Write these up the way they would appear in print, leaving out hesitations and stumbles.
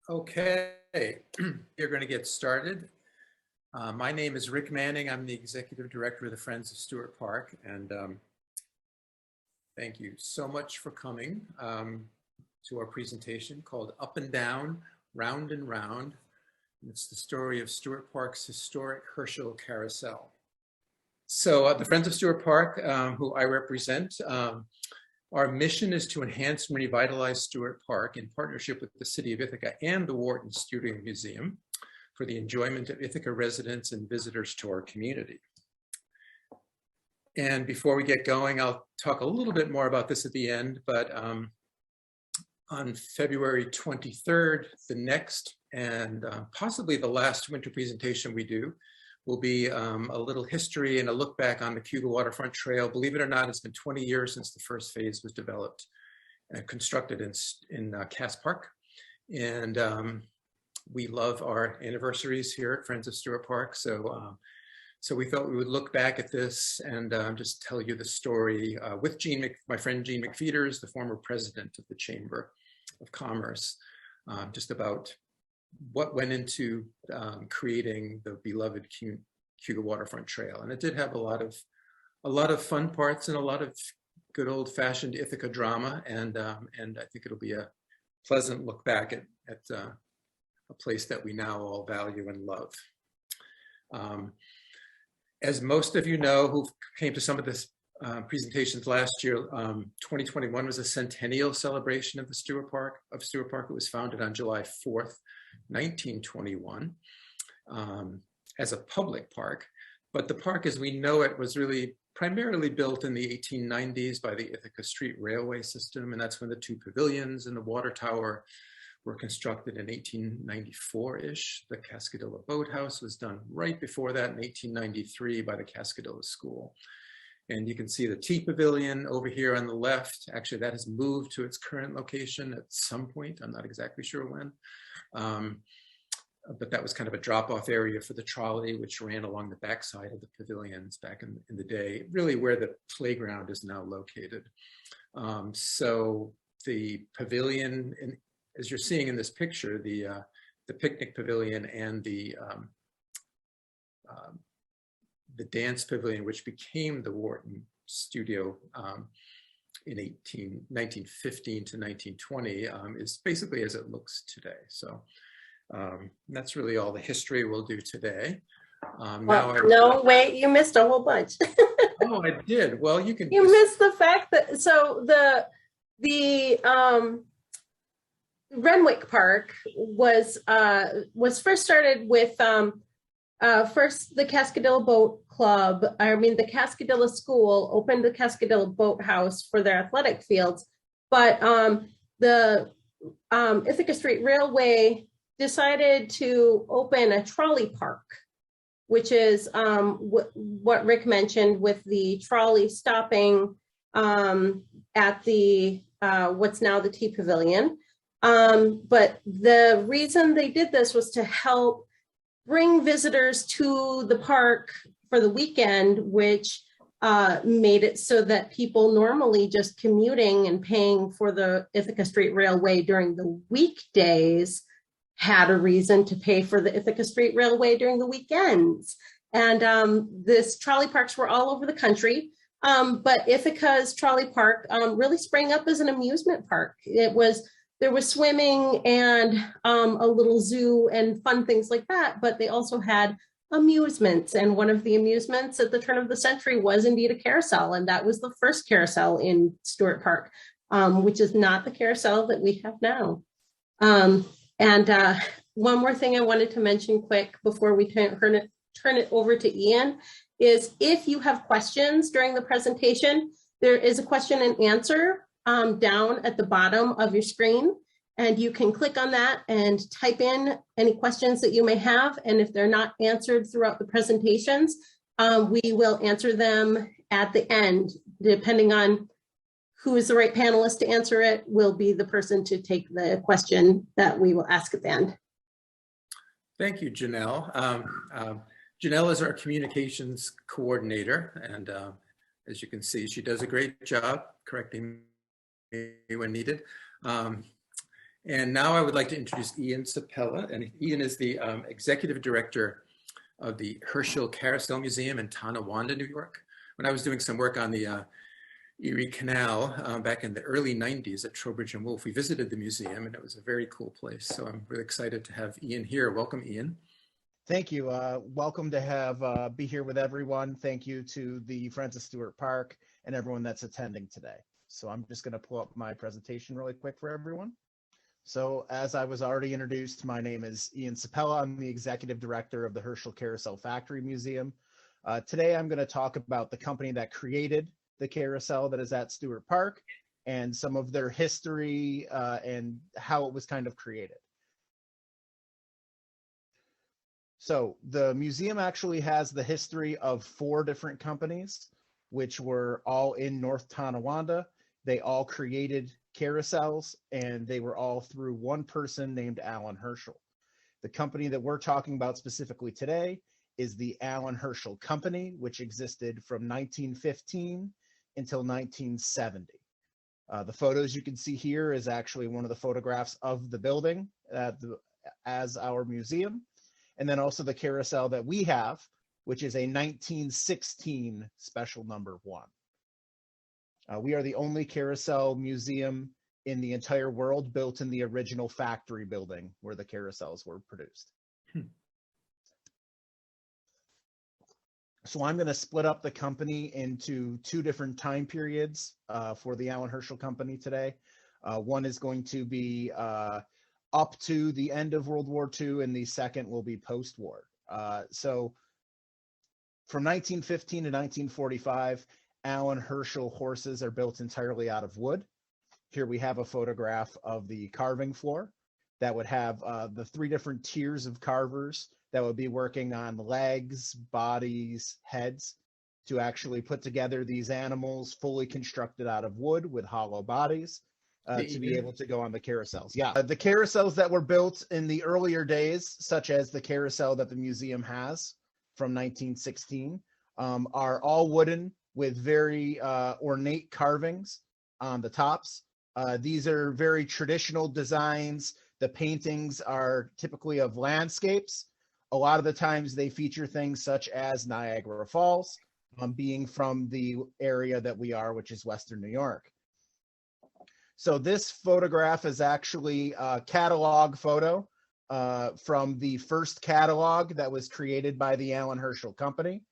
Okay, we're going to get started. My name is Rick Manning. I'm the Executive Director of the Friends of Stewart Park, and thank you so much for coming to our presentation called Up and Down, Round and Round. It's the story of Stewart Park's historic Herschell Carrousel. So the Friends of Stewart Park, who I represent, our mission is to enhance and revitalize Stewart Park in partnership with the City of Ithaca and the Wharton Studio Museum for the enjoyment of Ithaca residents and visitors to our community. And before we get going, I'll talk a little bit more about this at the end, but on February 23rd, the next and possibly the last winter presentation we do will be a little history and a look back on the Cuba Waterfront Trail. Believe it or not, it's been 20 years since the first phase was developed and constructed in Cass Park. And we love our anniversaries here at Friends of Stewart Park. So, so we thought we would look back at this and just tell you the story with my friend Jean McFeeters, the former president of the Chamber of Commerce, just about what went into creating the beloved Cuba Waterfront Trail. And it did have a lot of fun parts and a lot of good old-fashioned Ithaca drama, and I think it'll be a pleasant look back at a place that we now all value and love. As most of you know who came to some of this presentations last year, 2021 was a centennial celebration of the Stewart Park. It was founded on July 4th, 1921, as a public park. But the park as we know it was really primarily built in the 1890s by the Ithaca Street Railway system, and that's when the two pavilions and the water tower were constructed in 1894-ish. The Cascadilla Boathouse was done right before that in 1893 by the Cascadilla School. And you can see the Tea Pavilion over here on the left. Actually, that has moved to its current location at some point. I'm not exactly sure when. But that was kind of a drop-off area for the trolley, which ran along the backside of the pavilions back in the day, really where the playground is now located. So the pavilion, as you're seeing in this picture, the picnic pavilion and the dance pavilion, which became the Wharton Studio in 1915 to 1920, is basically as it looks today. So that's really all the history we'll do today. No, wait, you missed a whole bunch. Oh, I did. Well, you can. You missed the fact that, so the Renwick Park was first started with first the Cascadilla Boat Club. The Cascadilla School opened the Cascadilla Boathouse for their athletic fields, but the Ithaca Street Railway decided to open a trolley park, which is what Rick mentioned, with the trolley stopping at the what's now the Tea Pavilion. But the reason they did this was to help bring visitors to the park for the weekend, which made it so that people normally just commuting and paying for the Ithaca Street Railway during the weekdays had a reason to pay for the Ithaca Street Railway during the weekends. And this trolley parks were all over the country, but Ithaca's trolley park really sprang up as an amusement park. There was swimming and a little zoo and fun things like that, but they also had amusements. And one of the amusements at the turn of the century was indeed a carousel. And that was the first carousel in Stewart Park, which is not the carousel that we have now. And one more thing I wanted to mention quick before we turn it over to Ian is, if you have questions during the presentation, there is a question and answer down at the bottom of your screen, and you can click on that and type in any questions that you may have. And if they're not answered throughout the presentations, we will answer them at the end. Depending on who is the right panelist to answer it, will be the person to take the question that we will ask at the end. Thank you, Janelle. Janelle is our communications coordinator, and as you can see, she does a great job correcting me when needed. And now I would like to introduce Ian Seppala, and Ian is the executive director of the Herschell Carrousel Museum in Tonawanda, New York. When I was doing some work on the Erie Canal back in the early 90s at Trowbridge and Wolfe, we visited the museum and it was a very cool place. So I'm really excited to have Ian here. Welcome, Ian. Thank you. Welcome to be here with everyone. Thank you to the Friends of Stewart Park and everyone that's attending today. So I'm just going to pull up my presentation really quick for everyone. So as I was already introduced, my name is Ian Seppala. I'm the executive director of the Herschell Carrousel Factory Museum. Today I'm going to talk about the company that created the carousel that is at Stewart Park and some of their history and how it was kind of created. So the museum actually has the history of 4 different companies, which were all in North Tonawanda. They all created carousels, and they were all through one person named Allan Herschell. The company that we're talking about specifically today is the Allan Herschell Company, which existed from 1915 until 1970. The photos you can see here is actually one of the photographs of the building as our museum. And then also the carousel that we have, which is a 1916 special number 1. We are the only carousel museum in the entire world built in the original factory building where the carousels were produced. So I'm going to split up the company into 2 different time periods for the Allan Herschell Company today. One is going to be up to the end of World War II, and the second will be post-war. So from 1915 to 1945, Allan Herschell horses are built entirely out of wood. Here we have a photograph of the carving floor that would have the 3 different tiers of carvers that would be working on legs, bodies, heads to actually put together these animals fully constructed out of wood with hollow bodies. To be able to go on the carousels. Yeah, the carousels that were built in the earlier days, such as the carousel that the museum has from 1916, are all wooden with very ornate carvings on the tops. These are very traditional designs. The paintings are typically of landscapes. A lot of the times they feature things such as Niagara Falls, being from the area that we are, which is Western New York. So this photograph is actually a catalog photo from the first catalog that was created by the Allan Herschell Company.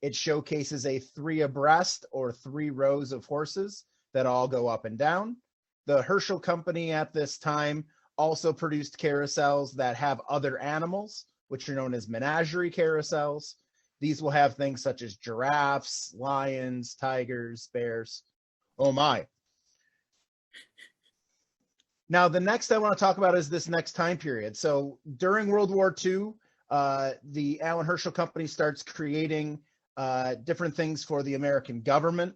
It showcases a 3 abreast or 3 rows of horses that all go up and down. The Herschell Company at this time also produced carousels that have other animals, which are known as menagerie carousels. These will have things such as giraffes, lions, tigers, bears. Oh my. Now, the next I want to talk about is this next time period. So during World War II, the Allan Herschell Company starts creating different things for the American government.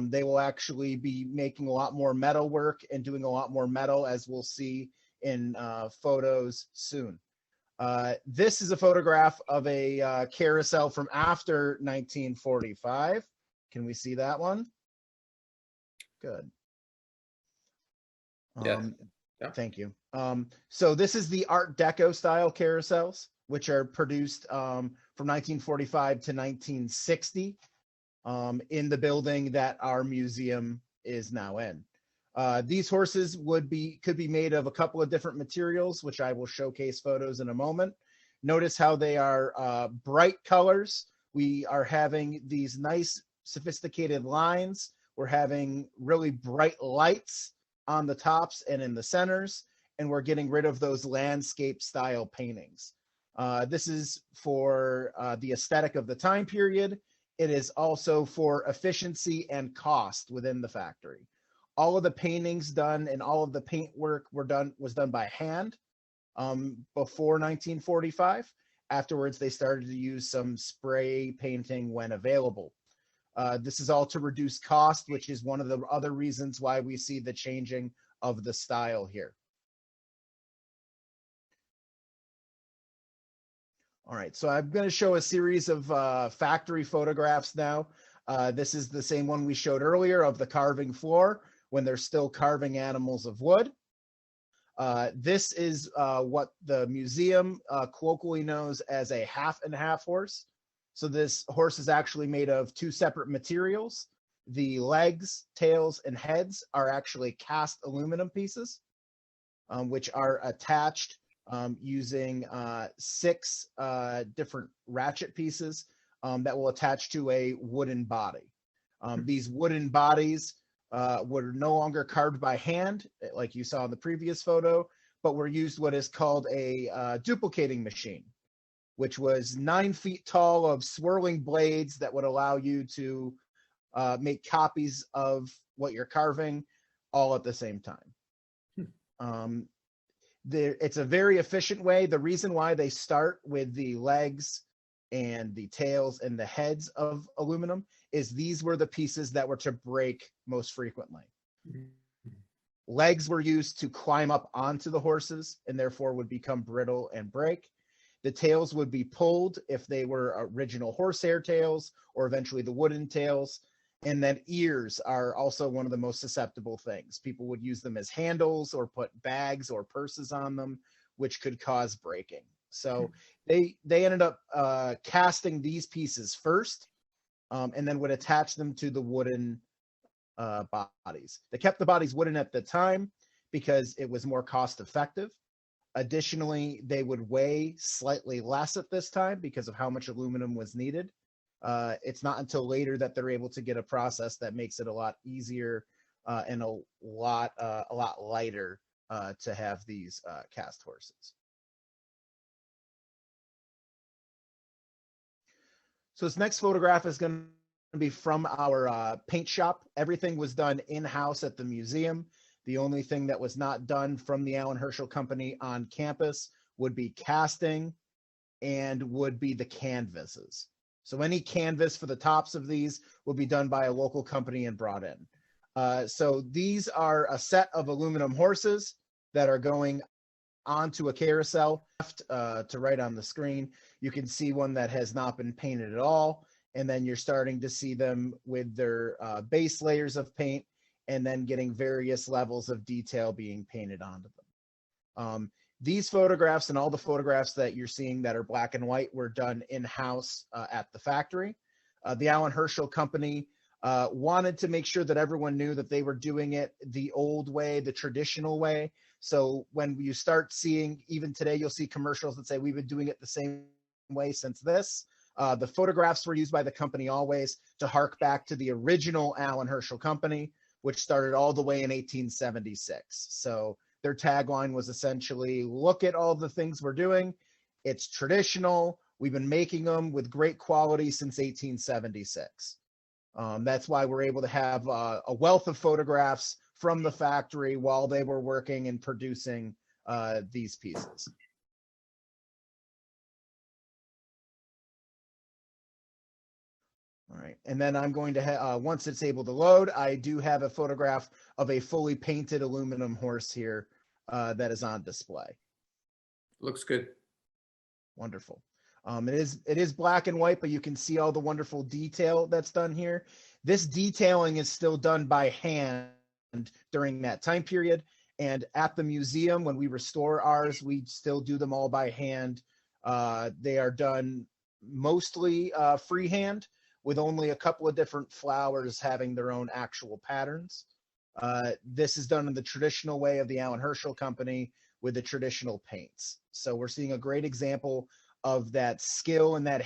They will actually be making a lot more metal work and doing a lot more metal, as we'll see in photos soon. This is a photograph of a carousel from after 1945. Can we see that one? Good. Yeah. Thank you. So this is the Art Deco style carousels, which are produced from 1945 to 1960 in the building that our museum is now in. These horses could be made of a couple of different materials, which I will showcase photos in a moment. Notice how they are bright colors. We are having these nice sophisticated lines. We're having really bright lights on the tops and in the centers, and we're getting rid of those landscape style paintings. This is for the aesthetic of the time period. It is also for efficiency and cost within the factory. All of the paintings done and all of the paint work was done by hand before 1945. Afterwards, they started to use some spray painting when available. This is all to reduce cost, which is one of the other reasons why we see the changing of the style here. All right, so I'm going to show a series of factory photographs now. This is the same one we showed earlier of the carving floor when they're still carving animals of wood. This is what the museum colloquially knows as a half and half horse. So this horse is actually made of two separate materials. The legs, tails, and heads are actually cast aluminum pieces, which are attached using 6 different ratchet pieces that will attach to a wooden body. These wooden bodies were no longer carved by hand, like you saw in the previous photo, but were used what is called a duplicating machine, which was 9 feet tall of swirling blades that would allow you to make copies of what you're carving all at the same time. It's a very efficient way. The reason why they start with the legs and the tails and the heads of aluminum is these were the pieces that were to break most frequently. Legs were used to climb up onto the horses and therefore would become brittle and break. The tails would be pulled if they were original horsehair tails or eventually the wooden tails. And then ears are also one of the most susceptible things. People would use them as handles or put bags or purses on them, which could cause breaking. So they ended up casting these pieces first and then would attach them to the wooden bodies. They kept the bodies wooden at the time because it was more cost effective. Additionally, they would weigh slightly less at this time because of how much aluminum was needed. It's not until later that they're able to get a process that makes it a lot easier and a lot lighter to have these cast horses. So this next photograph is going to be from our paint shop. Everything was done in-house at the museum. The only thing that was not done from the Allan Herschell Company on campus would be casting and would be the canvases. So any canvas for the tops of these will be done by a local company and brought in. So these are a set of aluminum horses that are going onto a carousel. Left to right on the screen, you can see one that has not been painted at all. And then you're starting to see them with their base layers of paint and then getting various levels of detail being painted onto them. These photographs and all the photographs that you're seeing that are black and white were done in-house at the factory. The Allan Herschell Company wanted to make sure that everyone knew that they were doing it the old way, the traditional way. So when you start seeing, even today, you'll see commercials that say, we've been doing it the same way since this. The photographs were used by the company always to hark back to the original Allan Herschell Company, which started all the way in 1876. So their tagline was essentially, look at all the things we're doing. It's traditional. We've been making them with great quality since 1876. That's why we're able to have a wealth of photographs from the factory while they were working and producing these pieces. All right, and then I'm going to, once it's able to load, I do have a photograph of a fully painted aluminum horse here that is on display. Looks good. Wonderful. It is black and white, but you can see all the wonderful detail that's done here. This detailing is still done by hand during that time period. And at the museum, when we restore ours, we still do them all by hand. They are done mostly freehand, with only a couple of different flowers having their own actual patterns. This is done in the traditional way of the Allan Herschell Company with the traditional paints. So we're seeing a great example of that skill and that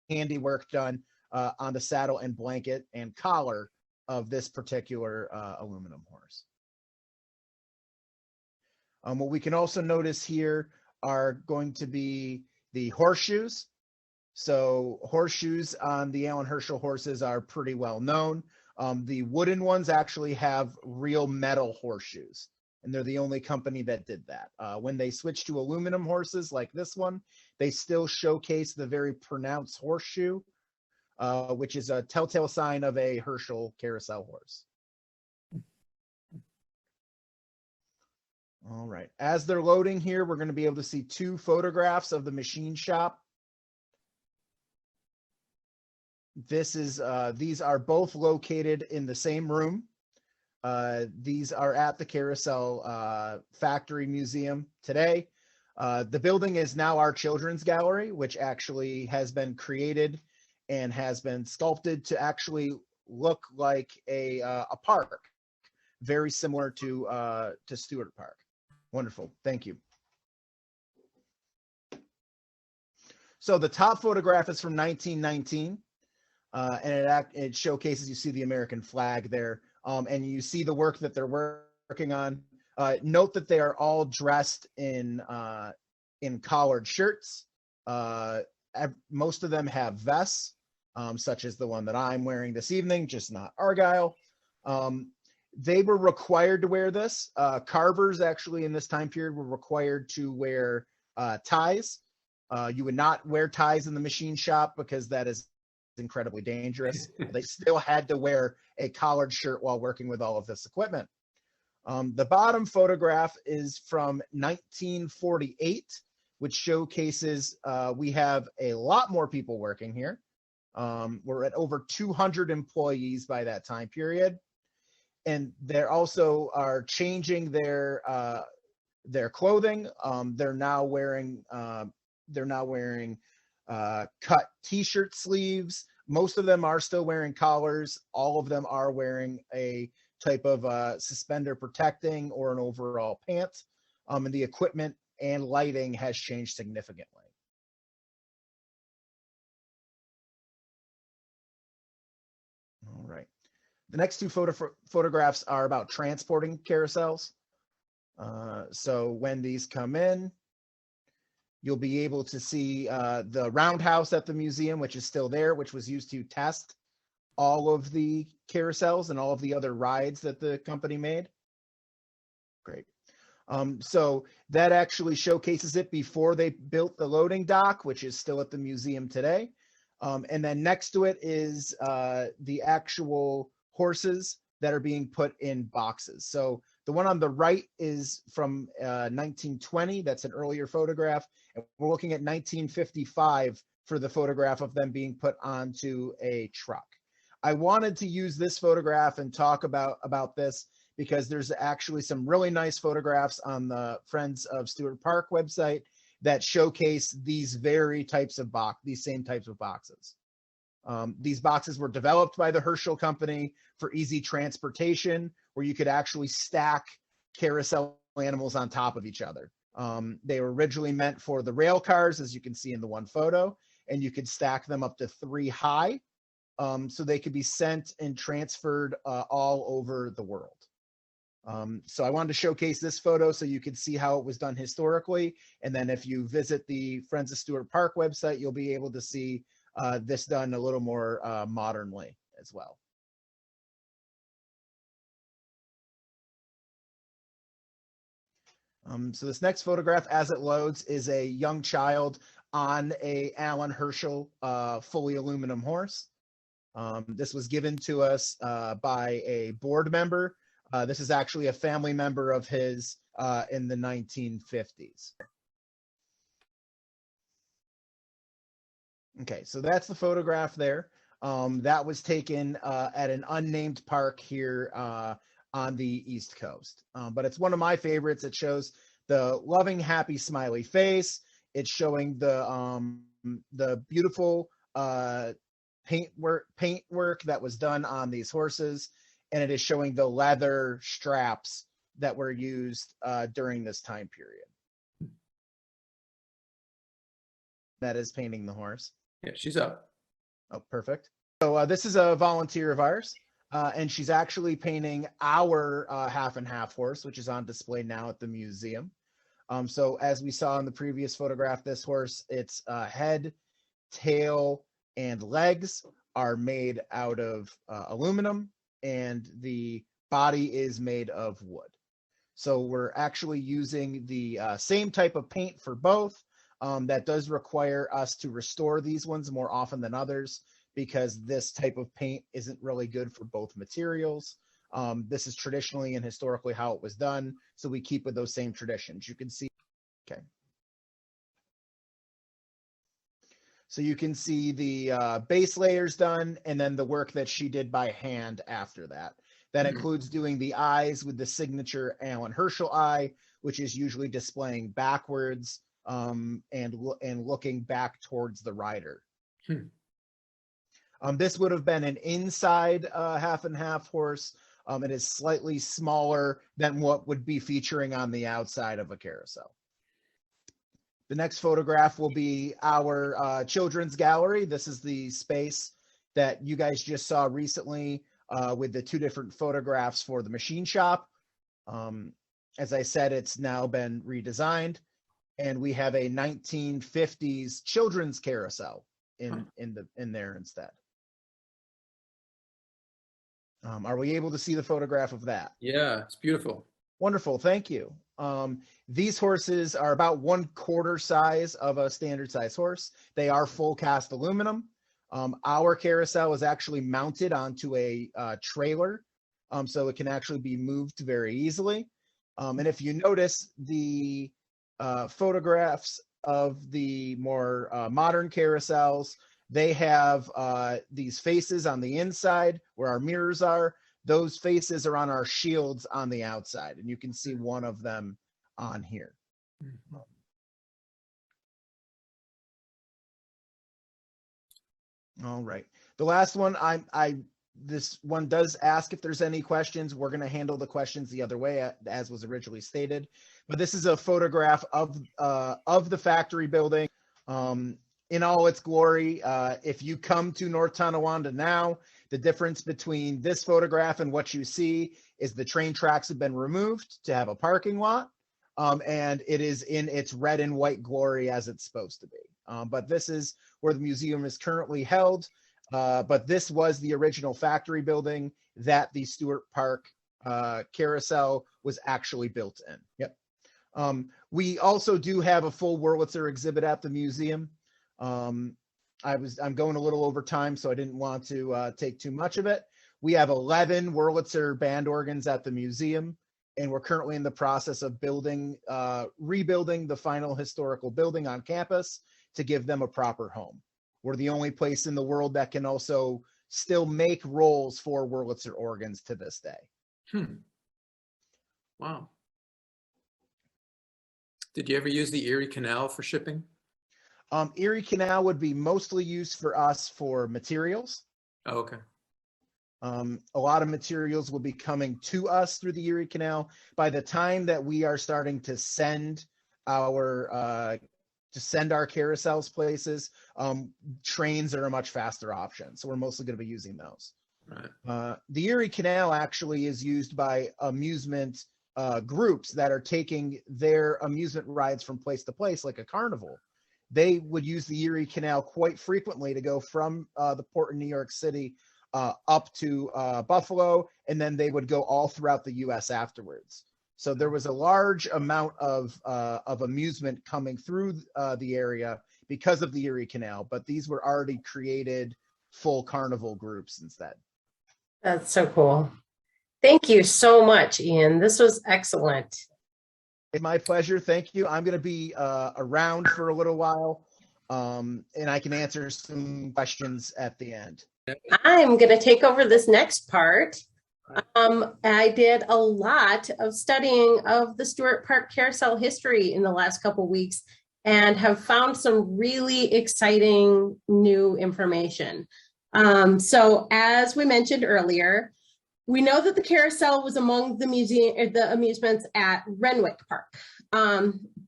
handiwork done on the saddle and blanket and collar of this particular aluminum horse. What we can also notice here are going to be the horseshoes. So horseshoes on the Allan Herschell horses are pretty well known. The wooden ones actually have real metal horseshoes, and they're the only company that did that. When they switched to aluminum horses like this one, they still showcase the very pronounced horseshoe, which is a telltale sign of a Herschell Carousel horse. All right, as they're loading here, we're going to be able to see 2 photographs of the machine shop. These are both located in the same room. These are at the Carousel Factory Museum today. The building is now our children's gallery, which actually has been created and has been sculpted to actually look like a park, very similar to Stewart Park. Wonderful, thank you. So the top photograph is from 1919, and it showcases, you see the American flag there, and you see the work that they're working on. Note that they are all dressed in collared shirts. Most of them have vests, such as the one that I'm wearing this evening, just not Argyle. They were required to wear this. Carvers actually in this time period were required to wear ties. You would not wear ties in the machine shop because that is incredibly dangerous. They still had to wear a collared shirt while working with all of this equipment. The bottom photograph is from 1948, which showcases we have a lot more people working here. We're at over 200 employees by that time period. And they also are changing their clothing. They're now wearing cut t-shirt sleeves. Most of them are still wearing collars. All of them are wearing a type of suspender protecting or an overall pant. And the equipment and lighting has changed significantly. All right. The next two photographs are about transporting carousels. So when these come in, you'll be able to see the roundhouse at the museum, which is still there, which was used to test all of the carousels and all of the other rides that the company made. Great. So that actually showcases it before they built the loading dock, which is still at the museum today. And then next to it is the actual horses that are being put in boxes. So the one on the right is from 1920. That's an earlier photograph. And we're looking at 1955 for the photograph of them being put onto a truck. I wanted to use this photograph and talk about this because there's actually some really nice photographs on the Friends of Stewart Park website that showcase these same types of boxes. These boxes were developed by the Herschell Company for easy transportation, where you could actually stack carousel animals on top of each other. They were originally meant for the rail cars, as you can see in the one photo, and you could stack them up to 3 high, so they could be sent and transferred all over the world. So I wanted to showcase this photo so you could see how it was done historically. And then if you visit the Friends of Stewart Park website, you'll be able to see this done a little more modernly as well. So this next photograph, as it loads, is a young child on a Allan Herschell fully aluminum horse. This was given to us by a board member. This is actually a family member of his in the 1950s. Okay, so that's the photograph there. That was taken at an unnamed park here on the East Coast. But it's one of my favorites. It shows the loving, happy, smiley face. It's showing the beautiful paint work that was done on these horses. And it is showing the leather straps that were used during this time period. That is painting the horse. Yeah, she's up. Oh, perfect. So this is a volunteer of ours, and she's actually painting our half and half horse, which is on display now at the museum. So as we saw in the previous photograph, this horse, its head, tail, and legs are made out of aluminum, and the body is made of wood. So we're actually using the same type of paint for both. That does require us to restore these ones more often than others because this type of paint isn't really good for both materials. This is traditionally and historically how it was done, so we keep with those same traditions. You can see, okay. So you can see the base layers done and then the work that she did by hand after that. That includes doing the eyes with the signature Allan Herschell eye, which is usually displaying backwards and looking back towards the rider. This would have been an inside half and half horse. It is slightly smaller than what would be featuring on the outside of a carousel. The next photograph will be our children's gallery. This is the space that you guys just saw recently with the 2 different photographs for the machine shop. As I said, it's now been redesigned, and we have a 1950s children's carousel in there instead. Are we able to see the photograph of that? Yeah, it's beautiful. Wonderful, thank you. These horses are about 1/4 size of a standard size horse. They are full cast aluminum. Our carousel is actually mounted onto a trailer, so it can actually be moved very easily. And if you notice the photographs of the more modern carousels, they have these faces on the inside where our mirrors are. Those faces are on our shields on the outside, and you can see one of them on here. All right. The last one, this one does ask if there's any questions. We're going to handle the questions the other way, as was originally stated. But this is a photograph of the factory building in all its glory. If you come to North Tonawanda now, the difference between this photograph and what you see is the train tracks have been removed to have a parking lot, and it is in its red and white glory as it's supposed to be. But this is where the museum is currently held. But this was the original factory building that the Stewart Park Carousel was actually built in. Yep. We also do have a full Wurlitzer exhibit at the museum. I'm going a little over time, so I didn't want to take too much of it. We have 11 Wurlitzer band organs at the museum, and we're currently in the process of rebuilding the final historical building on campus to give them a proper home. We're the only place in the world that can also still make rolls for Wurlitzer organs to this day. Wow. Did you ever use the Erie Canal for shipping? Erie Canal would be mostly used for us for materials. Oh, okay. A lot of materials will be coming to us through the Erie Canal. By the time that we are starting to send our carousels places, trains are a much faster option. So we're mostly going to be using those. Right. The Erie Canal actually is used by amusement groups that are taking their amusement rides from place to place, like a carnival. They would use the Erie Canal quite frequently to go from the port in New York City up to Buffalo, and then they would go all throughout the U.S. afterwards. So there was a large amount of amusement coming through the area because of the Erie Canal, but these were already created full carnival groups instead. That's so cool. Thank you so much, Ian. This was excellent. It's my pleasure. Thank you. I'm going to be around for a little while, and I can answer some questions at the end. I'm going to take over this next part. I did a lot of studying of the Stewart Park Carousel history in the last couple of weeks and have found some really exciting new information. So as we mentioned earlier, we know that the carousel was among the amusements at Renwick Park.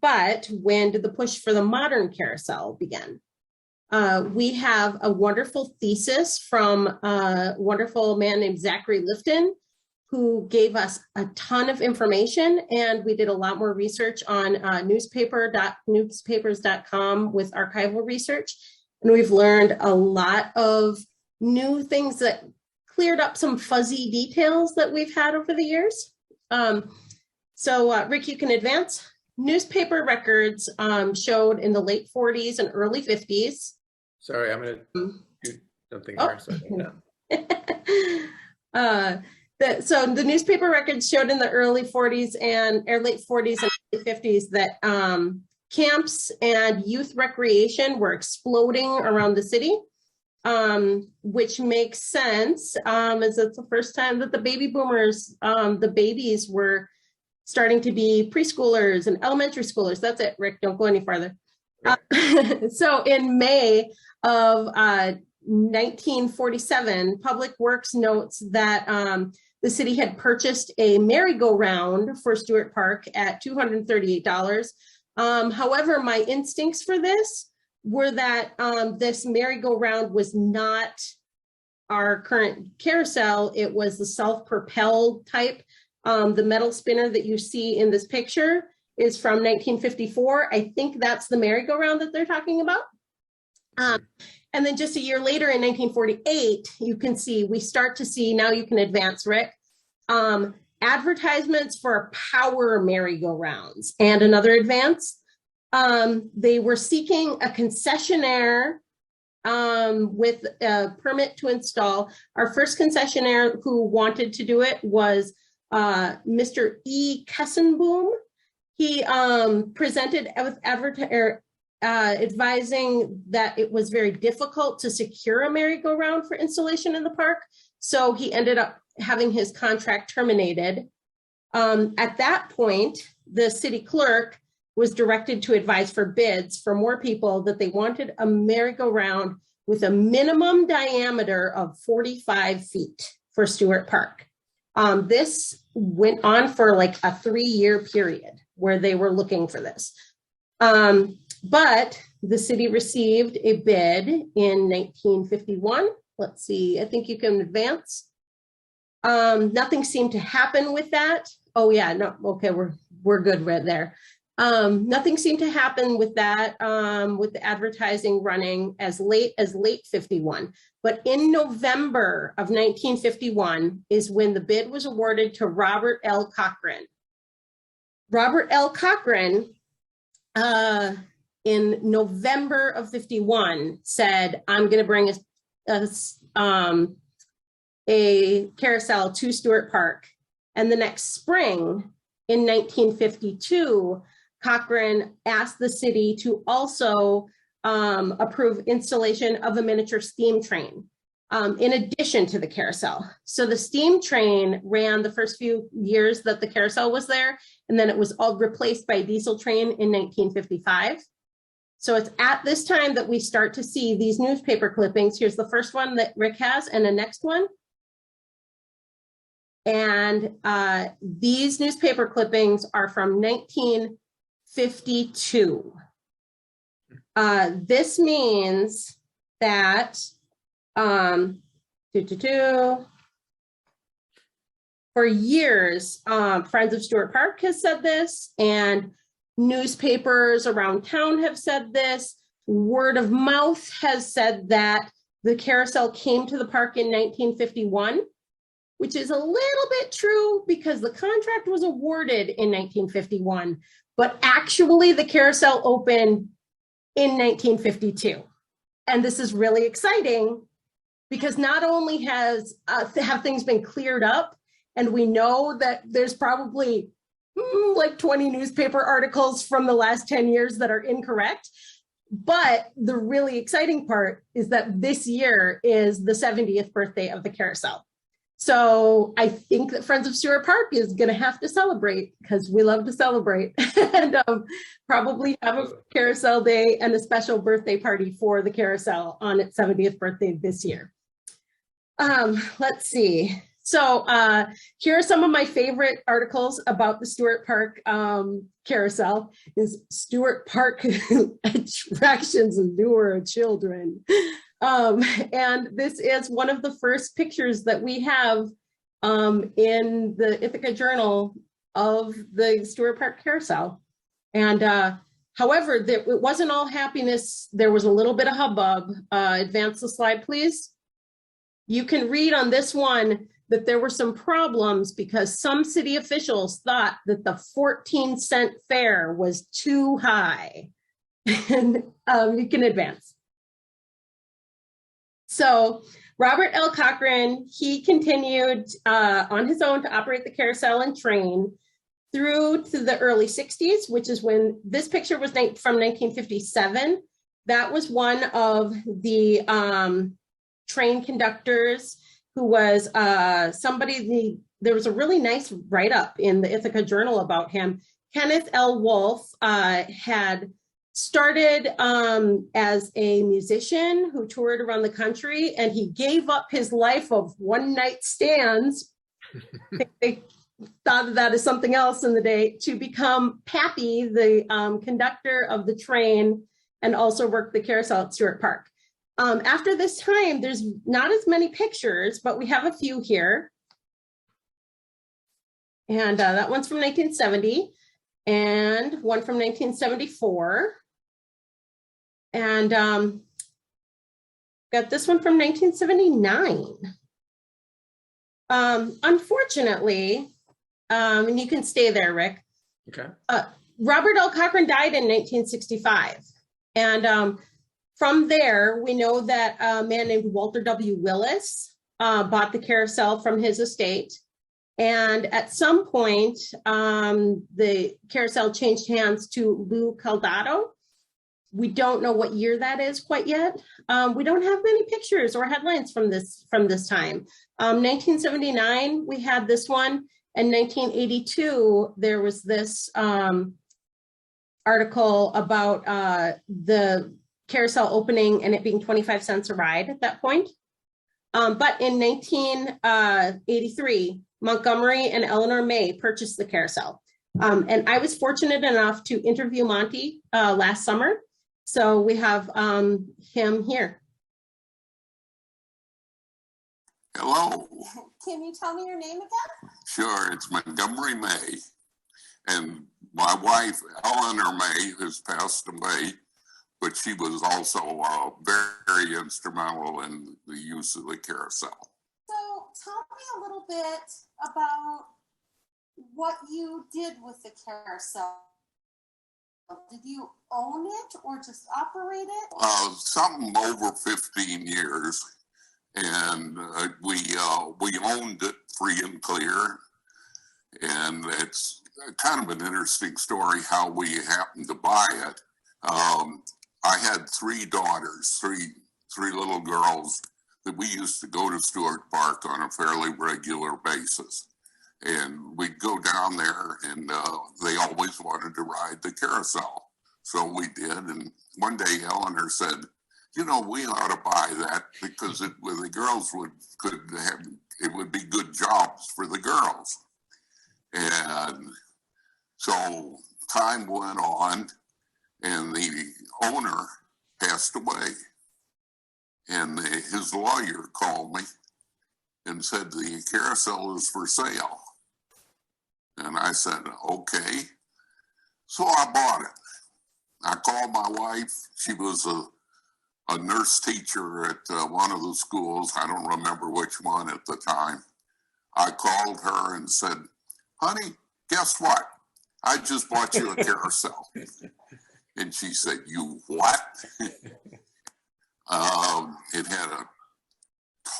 But when did the push for the modern carousel begin? We have a wonderful thesis from a wonderful man named Zachary Lifton, who gave us a ton of information, and we did a lot more research on newspapers.com with archival research, and we've learned a lot of new things that cleared up some fuzzy details that we've had over the years. So Rick, you can advance. Newspaper records showed in the late 40s and early 50s. Sorry, I'm going to do something here. So the newspaper records showed in the early 40s and late 40s and early 50s that camps and youth recreation were exploding around the city. which makes sense, as it's the first time that the baby boomers, the babies were starting to be preschoolers and elementary schoolers. That's it, Rick, don't go any farther. So in May of 1947, Public Works notes that the city had purchased a merry-go-round for Stewart Park at $238. However, my instincts for this were that this merry-go-round was not our current carousel. It was the self-propelled type. The metal spinner that you see in this picture is from 1954. I think that's the merry-go-round that they're talking about. And then just a year later in 1948, you can see, we start to see, now you can advance, Rick, advertisements for power merry-go-rounds. And another advance, they were seeking a concessionaire with a permit to install. Our first concessionaire who wanted to do it was Mr. E. Kessenboom. He presented with advising that it was very difficult to secure a merry-go-round for installation in the park. So he ended up having his contract terminated. At that point, the city clerk was directed to advise for bids for more people that they wanted a merry-go-round with a minimum diameter of 45 feet for Stewart Park. This went on for like a 3-year period where they were looking for this. But the city received a bid in 1951. Let's see, I think you can advance. Nothing seemed to happen with that. Oh yeah, no, okay, we're good right there. Nothing seemed to happen with that, with the advertising running as late 51. But in November of 1951 is when the bid was awarded to Robert L. Cochran. Robert L. Cochran, in November of 51 said, I'm going to bring a carousel to Stewart Park. And the next spring in 1952, Cochran asked the city to also approve installation of a miniature steam train in addition to the carousel. So the steam train ran the first few years that the carousel was there, and then it was all replaced by a diesel train in 1955. So it's at this time that we start to see these newspaper clippings. Here's the first one that Rick has and the next one. And these newspaper clippings are from 1952. This means that for years, Friends of Stewart Park has said this, and newspapers around town have said this. Word of mouth has said that the carousel came to the park in 1951, which is a little bit true because the contract was awarded in 1951, but actually the carousel opened in 1952. And this is really exciting because not only have things been cleared up, and we know that there's probably like 20 newspaper articles from the last 10 years that are incorrect. But the really exciting part is that this year is the 70th birthday of the carousel. So I think that Friends of Stewart Park is going to have to celebrate because we love to celebrate and probably have a carousel day and a special birthday party for the carousel on its 70th birthday this year. Let's see. So here are some of my favorite articles about the Stewart Park carousel. Is Stewart Park attractions lure children. And this is one of the first pictures that we have in the Ithaca Journal of the Stewart Park Carousel. And however, it wasn't all happiness. There was a little bit of hubbub. Advance the slide, please. You can read on this one that there were some problems because some city officials thought that the 14-cent fare was too high. And you can advance. So Robert L. Cochran, he continued on his own to operate the carousel and train through to the early 60s, which is when this picture was from 1957. That was one of the train conductors who was there was a really nice write-up in the Ithaca Journal about him. Kenneth L. Wolfe had started as a musician who toured around the country, and he gave up his life of one-night stands. They thought of that as something else in the day, to become Pappy, the conductor of the train, and also worked the carousel at Stewart Park. After this time, there's not as many pictures, but we have a few here. And that one's from 1970 and one from 1974. And got this one from 1979. Unfortunately, and you can stay there, Rick. Okay. Robert L. Cochran died in 1965. And from there, we know that a man named Walter W. Willis bought the carousel from his estate. And at some point, the carousel changed hands to Lou Caldato. We don't know what year that is quite yet. We don't have many pictures or headlines from this time. 1979, we had this one. And 1982, there was this article about the carousel opening and it being 25 cents a ride at that point. But in 1983, Montgomery and Eleanor May purchased the carousel. And I was fortunate enough to interview Monty last summer. So we have him here. Hello. Can you tell me your name again? Sure, it's Montgomery May. And my wife, Eleanor May, has passed away, but she was also very instrumental in the use of the carousel. So tell me a little bit about what you did with the carousel. Did you own it or just operate it? Something over 15 years. And we owned it free and clear. And it's kind of an interesting story how we happened to buy it. I had three daughters, three little girls that we used to go to Stewart Park on a fairly regular basis. And we'd go down there and they always wanted to ride the carousel. So we did. And one day Eleanor said, you know, we ought to buy that because the girls it would be good jobs for the girls. And so time went on and the owner passed away. And his lawyer called me and said, the carousel is for sale. And I said, okay. So I bought it. I called my wife. She was a nurse teacher at one of the schools. I don't remember which one at the time. I called her and said, honey, guess what? I just bought you a carousel. And she said, you what? It had a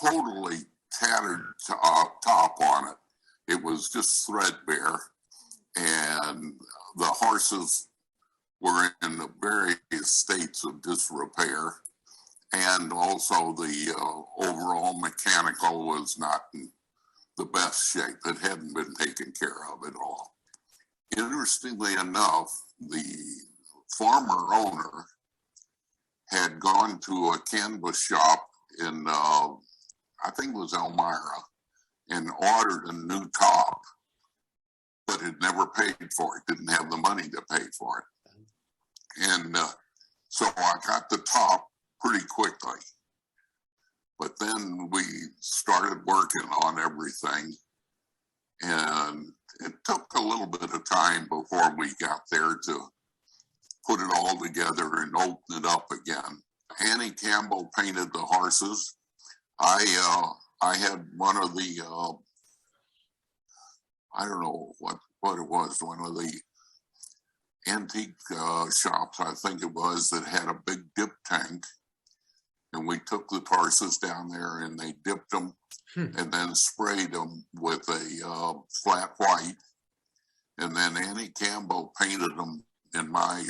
totally tattered top on it. It was just threadbare. And the horses were in the various states of disrepair. And also the overall mechanical was not in the best shape. It hadn't been taken care of at all. Interestingly enough, the former owner had gone to a canvas shop in, I think it was Elmira, and ordered a new top, but had never paid for it, didn't have the money to pay for it. And so I got the top pretty quickly. But then we started working on everything. And it took a little bit of time before we got there to put it all together and open it up again. Annie Campbell painted the horses. I had one of the, I don't know what it was, one of the antique shops, I think it was, that had a big dip tank. And we took the horses down there and they dipped them and then sprayed them with a flat white. And then Annie Campbell painted them in my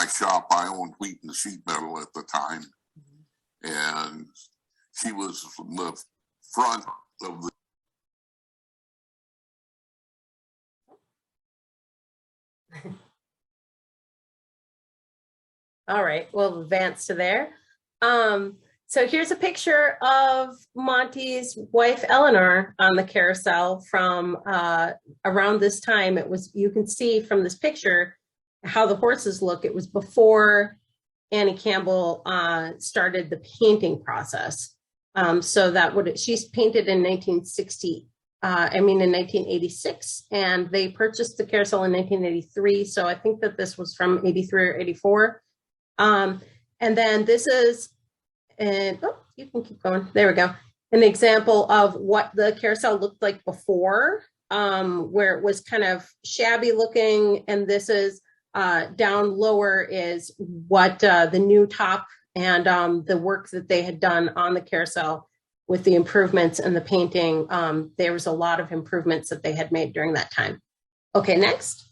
shop. I owned Wheaton Sheet Metal at the time. And she was from the front of the. All right, we'll advance to there. So here's a picture of Monty's wife, Eleanor, on the carousel from around this time. It was, you can see from this picture how the horses look. It was before Annie Campbell started the painting process. So that would, she's painted in 1960, in 1986, and they purchased the carousel in 1983. So I think that this was from 83 or 84. And then this is, and oh, you can keep going. There we go. An example of what the carousel looked like before, where it was kind of shabby looking. And this is down lower is what the new top and the work that they had done on the carousel with the improvements and the painting. There was a lot of improvements that they had made during that time. Okay, next.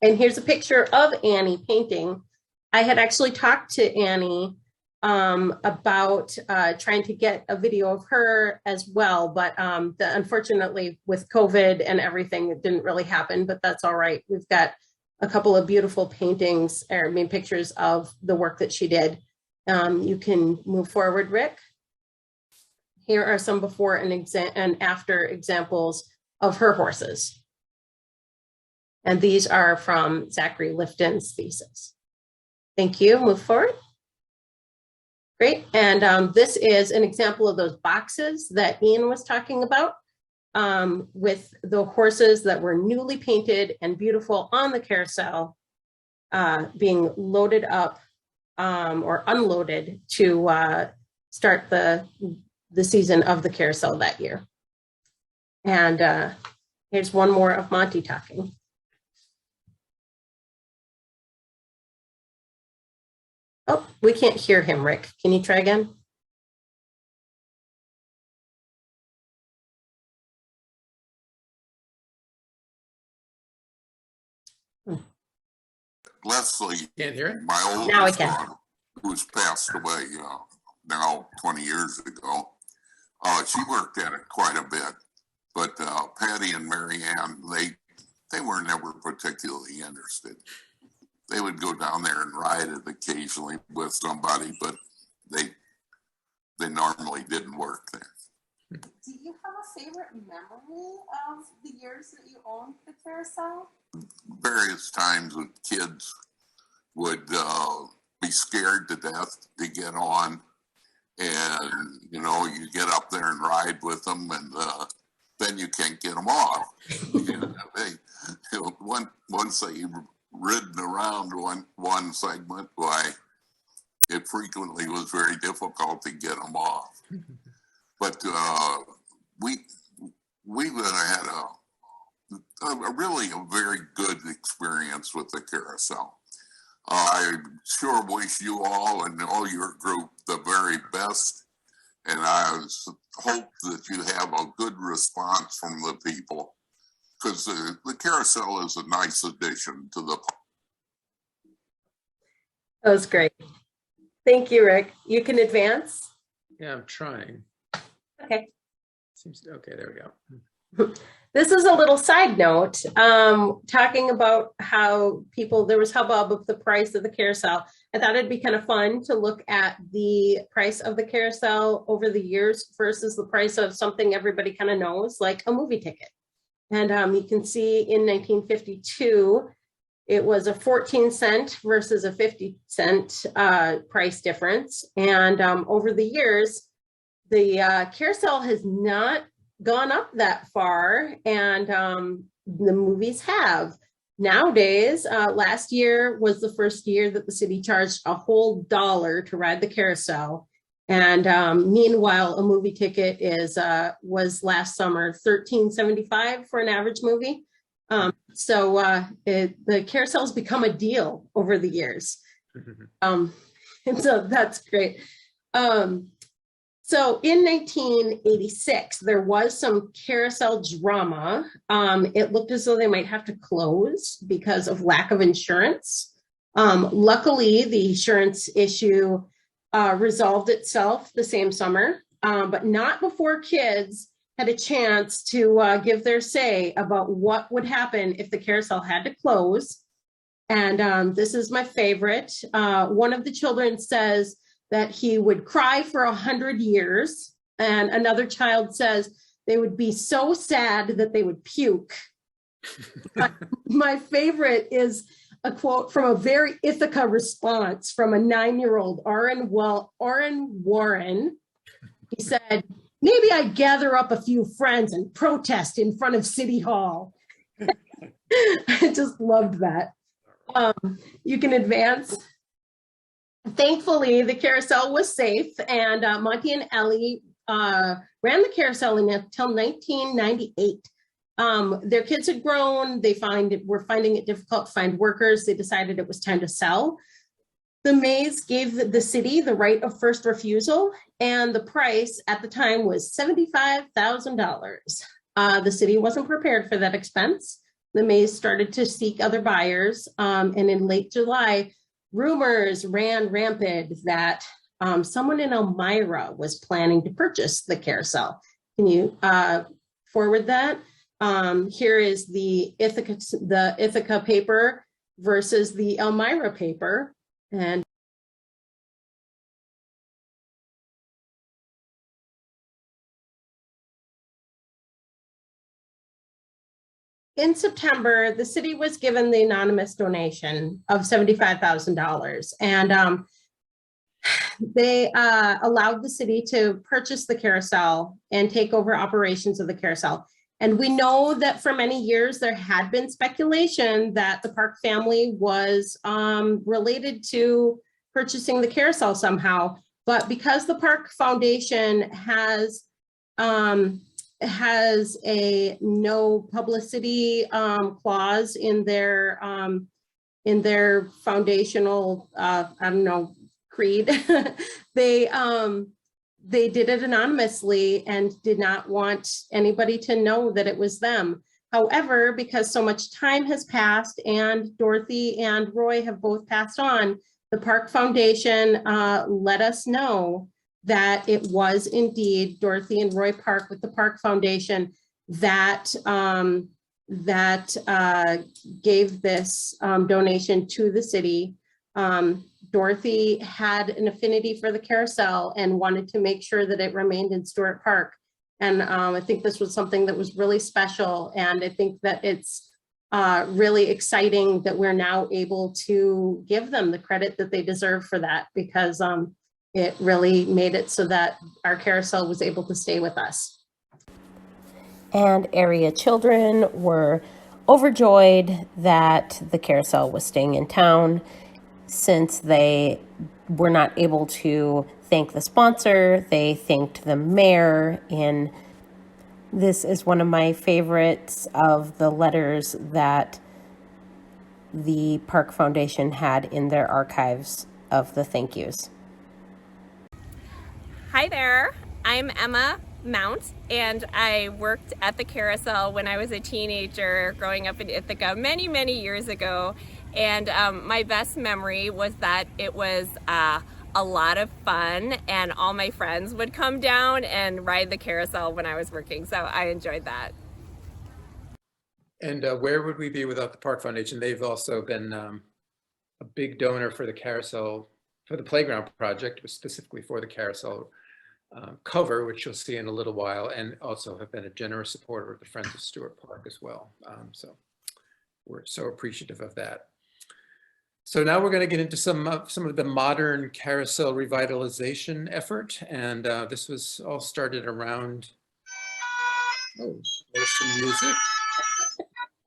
And here's a picture of Annie painting. I had actually talked to Annie about trying to get a video of her as well, but unfortunately with COVID and everything, it didn't really happen, but that's all right. We've got a couple of beautiful paintings, or pictures of the work that she did. You can move forward, Rick. Here are some before and after examples of her horses. And these are from Zachary Lifton's thesis. Thank you. Move forward. Great. And this is an example of those boxes that Ian was talking about, with the horses that were newly painted and beautiful on the carousel, being loaded up or unloaded to start the season of the carousel that year. And here's one more of Monty talking. Oh, we can't hear him, Rick. Can you try again? Leslie, Can't hear it? my Now I oldest can. daughter, who's passed away now 20 years ago, she worked at it quite a bit. But Patty and Mary Ann, they were never particularly interested. They would go down there and ride it occasionally with somebody, but they normally didn't work there. Do you have a favorite memory of the years that you owned the carousel? Various times with kids would be scared to death to get on, and you get up there and ride with them, and then you can't get them off. Once they ridden around one segment, why it frequently was very difficult to get them off. But we had a really very good experience with the carousel. I sure wish you all and all your group the very best, and I hope that you have a good response from the people, because the carousel is a nice addition to the. That was great. Thank you, Rick. You can advance. Yeah, I'm trying. Okay. Seems okay. There we go. This is a little side note, talking about how there was hubbub of the price of the carousel. I thought it'd be kind of fun to look at the price of the carousel over the years versus the price of something everybody kind of knows, like a movie ticket. And you can see in 1952, it was a 14-cent versus a 50-cent price difference. And over the years, the carousel has not gone up that far, and the movies have. Nowadays, last year was the first year that the city charged a whole $1 to ride the carousel. And meanwhile, a movie ticket was last summer $13.75 for an average movie. So the carousel's become a deal over the years. And so that's great. So in 1986, there was some carousel drama. It looked as though they might have to close because of lack of insurance. Luckily, the insurance issue resolved itself the same summer, but not before kids had a chance to give their say about what would happen if the carousel had to close. And this is my favorite. One of the children says that he would cry for 100 years. And another child says they would be so sad that they would puke. My favorite is a quote from a very Ithaca response from a 9-year-old, Oren Warren. He said, maybe I'd gather up a few friends and protest in front of City Hall. I just loved that. You can advance. Thankfully, the carousel was safe, and Monty and Ellie ran the carousel until 1998. Their kids had grown. Were finding it difficult to find workers. They decided it was time to sell. The Mays gave the city the right of first refusal, and the price at the time was $75,000. The city wasn't prepared for that expense. The Mays started to seek other buyers, and in late July, rumors ran rampant that someone in Elmira was planning to purchase the carousel. Can you forward that? Here is the Ithaca paper versus the Elmira paper. And in September, the city was given the anonymous donation of $75,000, and they allowed the city to purchase the carousel and take over operations of the carousel. And we know that for many years, there had been speculation that the Park family was related to purchasing the carousel somehow. But because the Park Foundation has a no publicity clause in their foundational, I don't know, creed, they did it anonymously and did not want anybody to know that it was them. However, because so much time has passed and Dorothy and Roy have both passed on, the Park Foundation let us know that it was indeed Dorothy and Roy Park with the Park Foundation that gave this donation to the city. Dorothy had an affinity for the carousel and wanted to make sure that it remained in Stewart Park. And I think this was something that was really special. And I think that it's really exciting that we're now able to give them the credit that they deserve for that, because it really made it so that our carousel was able to stay with us. And area children were overjoyed that the carousel was staying in town, since they were not able to thank the sponsor. They thanked the mayor. And this is one of my favorites of the letters that the Park Foundation had in their archives of the thank yous. Hi there, I'm Emma Mount, and I worked at the carousel when I was a teenager growing up in Ithaca many, many years ago. And my best memory was that it was a lot of fun, and all my friends would come down and ride the carousel when I was working. So I enjoyed that. And where would we be without the Park Foundation? They've also been a big donor for the carousel, for the playground project, specifically for the carousel cover, which you'll see in a little while, and also have been a generous supporter of the Friends of Stewart Park as well. So we're so appreciative of that. So now we're going to get into some of the modern carousel revitalization effort, and this was all started around. Oh, there's some music.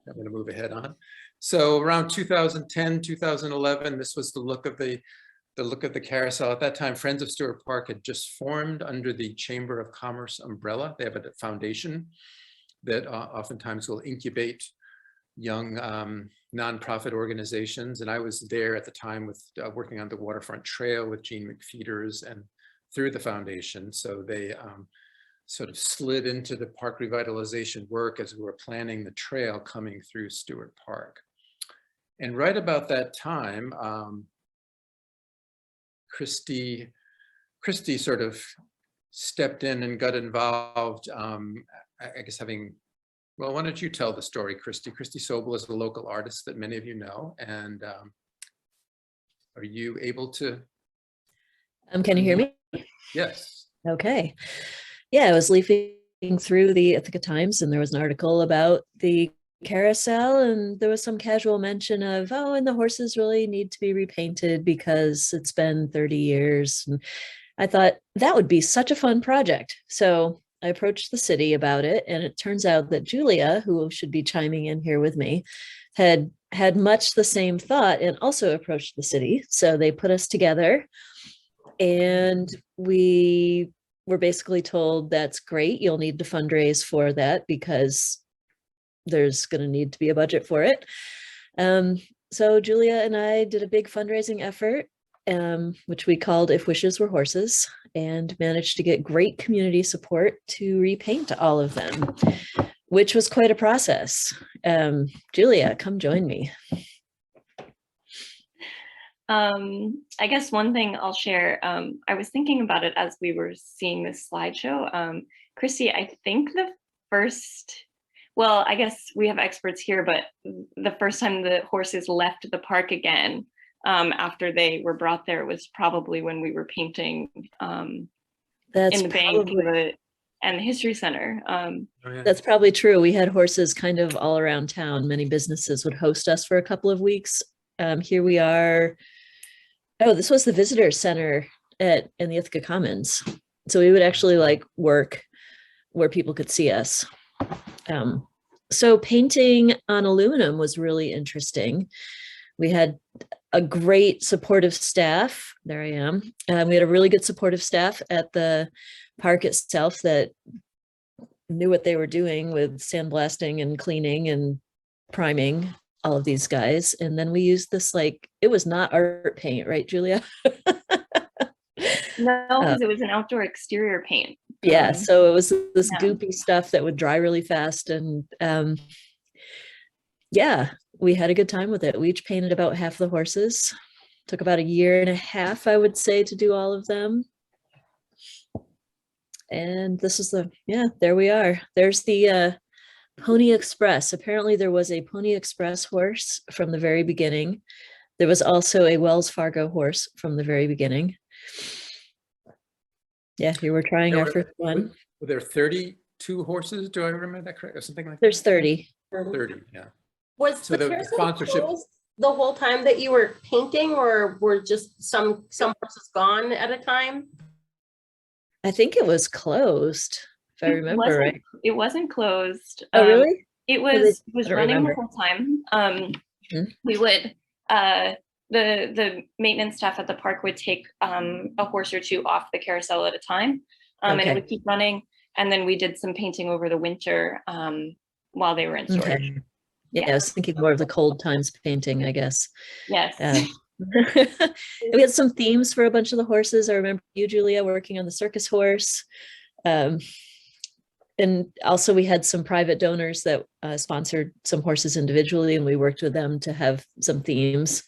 I'm going to move ahead on. So around 2010, 2011, this was the look of the carousel. At that time, Friends of Stewart Park had just formed under the Chamber of Commerce umbrella. They have a foundation that oftentimes will incubate young nonprofit organizations. And I was there at the time with working on the Waterfront Trail with Gene McFeeters and through the foundation. So they sort of slid into the park revitalization work as we were planning the trail coming through Stewart Park. And right about that time, Christi Christi sort of stepped in and got involved, I guess well, why don't you tell the story, Christi? Christi Sobel is a local artist that many of you know, and are you able to? Can you hear me? Yes. Okay. Yeah, I was leafing through the Ithaca Times and there was an article about the carousel and there was some casual mention of, oh, and the horses really need to be repainted because it's been 30 years. And I thought that would be such a fun project. So I approached the city about it, and it turns out that Julia, who should be chiming in here with me, had much the same thought and also approached the city. So they put us together and we were basically told, that's great, you'll need to fundraise for that because there's going to need to be a budget for it. So Julia and I did a big fundraising effort, which we called If Wishes Were Horses, and managed to get great community support to repaint all of them, which was quite a process. Julia, come join me. I guess one thing I'll share, I was thinking about it as we were seeing this slideshow. Christi, I think the first, well, I guess we have experts here, but the first time the horses left the park again, after they were brought there, was probably when we were painting That's in the bank and the history center. That's probably true. We had horses kind of all around town. Many businesses would host us for a couple of weeks. Here we are. Oh, this was the visitor center in the Ithaca Commons. So we would actually like work where people could see us. So painting on aluminum was really interesting. We had a great supportive staff. There I am. We had a really good supportive staff at the park itself that knew what they were doing with sandblasting and cleaning and priming all of these guys. And then we used this, like, it was not art paint, right, Julia? No, because it was an outdoor exterior paint. Yeah, so it was this yeah. goopy stuff that would dry really fast. And yeah, we had a good time with it. We each painted about half the horses. Took about 1.5 years, I would say, to do all of them. And this is there we are. There's the Pony Express. Apparently there was a Pony Express horse from the very beginning. There was also a Wells Fargo horse from the very beginning. Yeah, here we're trying our first one. Were there 32 horses? Do I remember that correct? Or something like that? There's 30. 30, yeah. Was So the carousel sponsorship- closed the whole time that you were painting, or were just some horses gone at a time? I think it was closed, if I remember right. It wasn't closed. Oh, really? It was I don't running remember. the whole time. We would the maintenance staff at the park would take a horse or two off the carousel at a time, and it would keep running. And then we did some painting over the winter while they were in storage. Okay. Yeah, I was thinking more of the cold times painting, I guess. Yes. We had some themes for a bunch of the horses. I remember you, Julia, working on the circus horse. And also we had some private donors that sponsored some horses individually, and we worked with them to have some themes.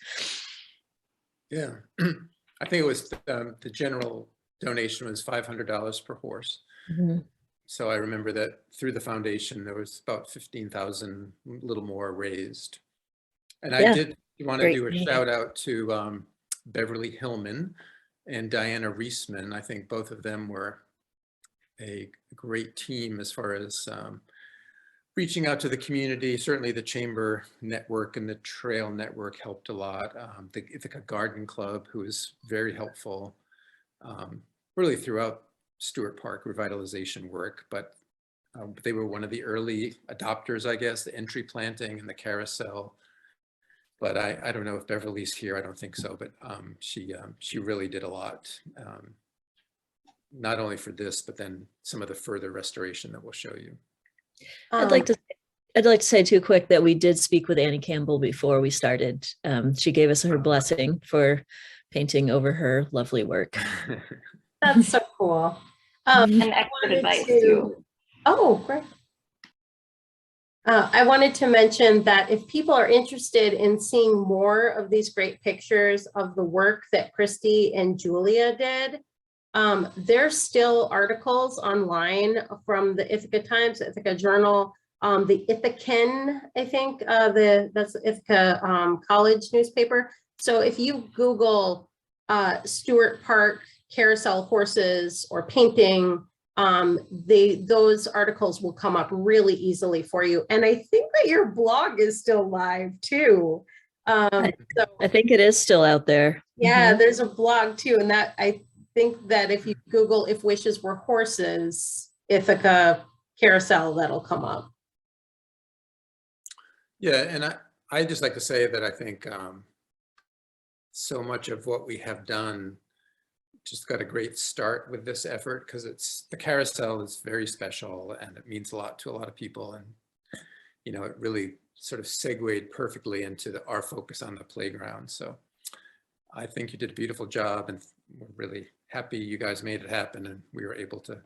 Yeah, I think it was the general donation was $500 per horse. Mm-hmm. So I remember that through the foundation, there was about 15,000, a little more raised. And I did want to do a shout out to Beverly Hillman and Diana Reisman. I think both of them were a great team as far as reaching out to the community. Certainly the Chamber Network and the Trail Network helped a lot. The Ithaca Garden Club, who was very helpful, really throughout Stewart Park revitalization work, but they were one of the early adopters, I guess, the entry planting and the carousel. But I don't know if Beverly's here, I don't think so, but she really did a lot, not only for this, but then some of the further restoration that we'll show you. I'd like to say too quick that we did speak with Annie Campbell before we started. She gave us her blessing for painting over her lovely work. That's so cool. And expert advice too. Oh, great. I wanted to mention that if people are interested in seeing more of these great pictures of the work that Christi and Julia did, There's still articles online from the Ithaca Times, Ithaca Journal, the Ithacan, I think, that's Ithaca College newspaper. So if you Google Stewart Park Carousel horses or painting, those articles will come up really easily for you. And I think that your blog is still live too. So I think it is still out there. yeah, there's a blog too. And that I think that if you Google "if wishes were horses," Ithaca Carousel, that'll come up. Yeah, and I just like to say that I think so much of what we have done just got a great start with this effort, because the carousel is very special and it means a lot to a lot of people, and you know, it really sort of segued perfectly into our focus on the playground. So I think you did a beautiful job, and we're really happy you guys made it happen and we were able to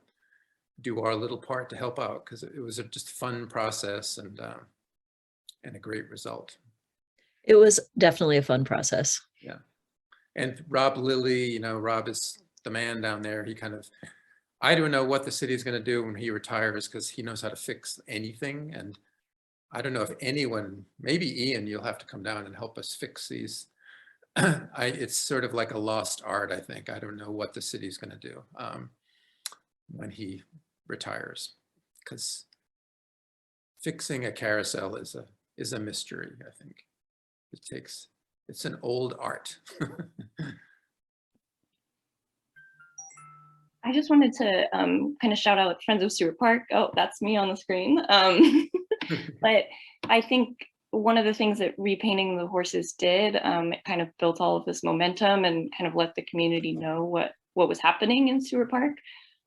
do our little part to help out, because it was just a fun process and a great result. It was definitely a fun process. Yeah. And Rob Lilly, you know, Rob is the man down there. He kind of, I don't know what the city is going to do when he retires, because he knows how to fix anything. And I don't know if anyone, maybe Ian, you'll have to come down and help us fix these. It's sort of like a lost art, I think. I don't know what the city's going to do when he retires, because fixing a carousel is a mystery, I think. It's an old art. I just wanted to kind of shout out Friends of Stewart Park. Oh, that's me on the screen. But I think one of the things that repainting the horses did, it kind of built all of this momentum and kind of let the community know what was happening in Stewart Park.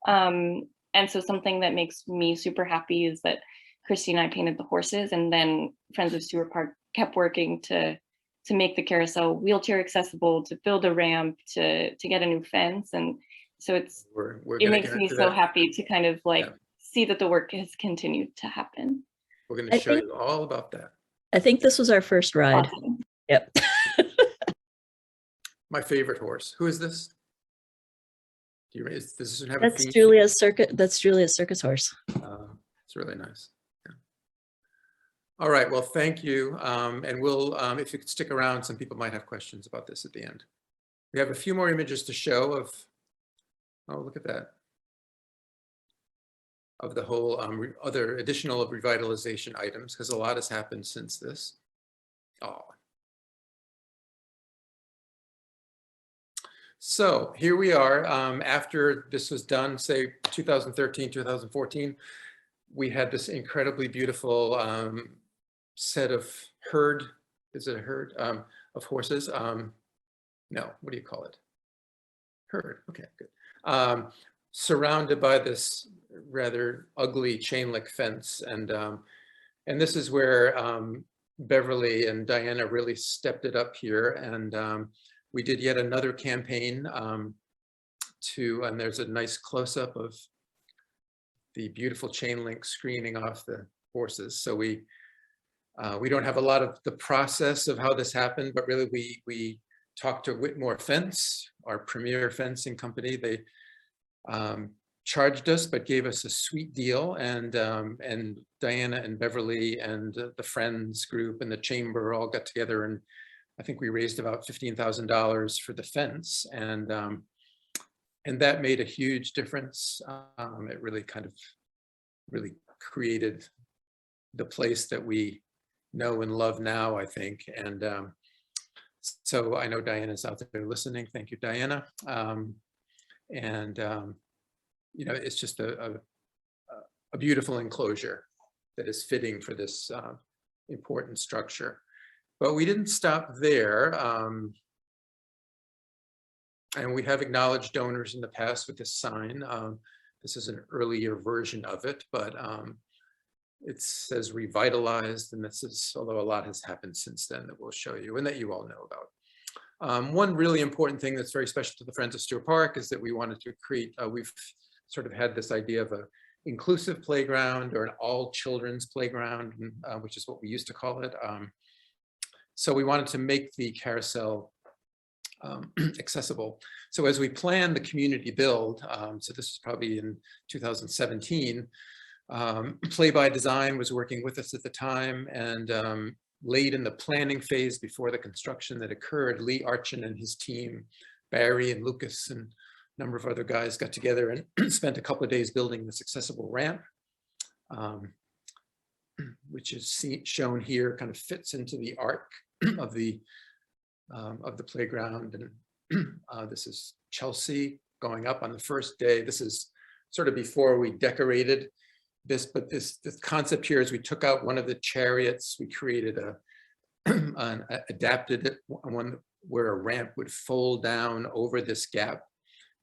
And so something that makes me super happy is that Christi and I painted the horses, and then Friends of Stewart Park kept working to make the carousel wheelchair accessible, to build a ramp, to get a new fence. And so it makes me so happy to kind of like see that the work has continued to happen. We're going to show you all about that. I think this was our first ride. Awesome. Yep. My favorite horse. Who is this? Does this have That's a theme? Julia's circus horse. It's really nice. Yeah. All right, well, thank you. And we'll, if you could stick around, some people might have questions about this at the end. We have a few more images to show of, oh, look at that, of the whole other additional revitalization items, because a lot has happened since this. Oh. So here we are, after this was done, say 2013, 2014, we had this incredibly beautiful set of herd, is it a herd, of horses? No, what do you call it? Herd, okay, good. Surrounded by this rather ugly chain link fence. And this is where Beverly and Diana really stepped it up here. And we did yet another campaign and there's a nice close-up of the beautiful chain link screening off the horses. So we don't have a lot of the process of how this happened, but really we talked to Whitmore Fence, our premier fencing company. They charged us, but gave us a sweet deal. And Diana and Beverly and the Friends group and the chamber all got together, and I think we raised about $15,000 for the fence. And that made a huge difference. It really kind of created the place that we know and love now, I think. And so I know Diana's out there listening. Thank you, Diana. You know, it's just a beautiful enclosure that is fitting for this important structure. But we didn't stop there. And we have acknowledged donors in the past with this sign. This is an earlier version of it, but it says revitalized, and this is, although a lot has happened since then that we'll show you and that you all know about. One really important thing that's very special to the Friends of Stewart Park is that we wanted to create, we've sort of had this idea of an inclusive playground or an all children's playground, which is what we used to call it. So we wanted to make the carousel accessible. So as we planned the community build, so this is probably in 2017, Play by Design was working with us at the time, and late in the planning phase before the construction that occurred, Lee Archin and his team, Barry and Lucas and a number of other guys got together and spent a couple of days building this accessible ramp, which is shown here, kind of fits into the arc of the playground. And this is Chelsea going up on the first day. This is sort of before we decorated this, but this concept here is we took out one of the chariots, we created adapted it, one where a ramp would fold down over this gap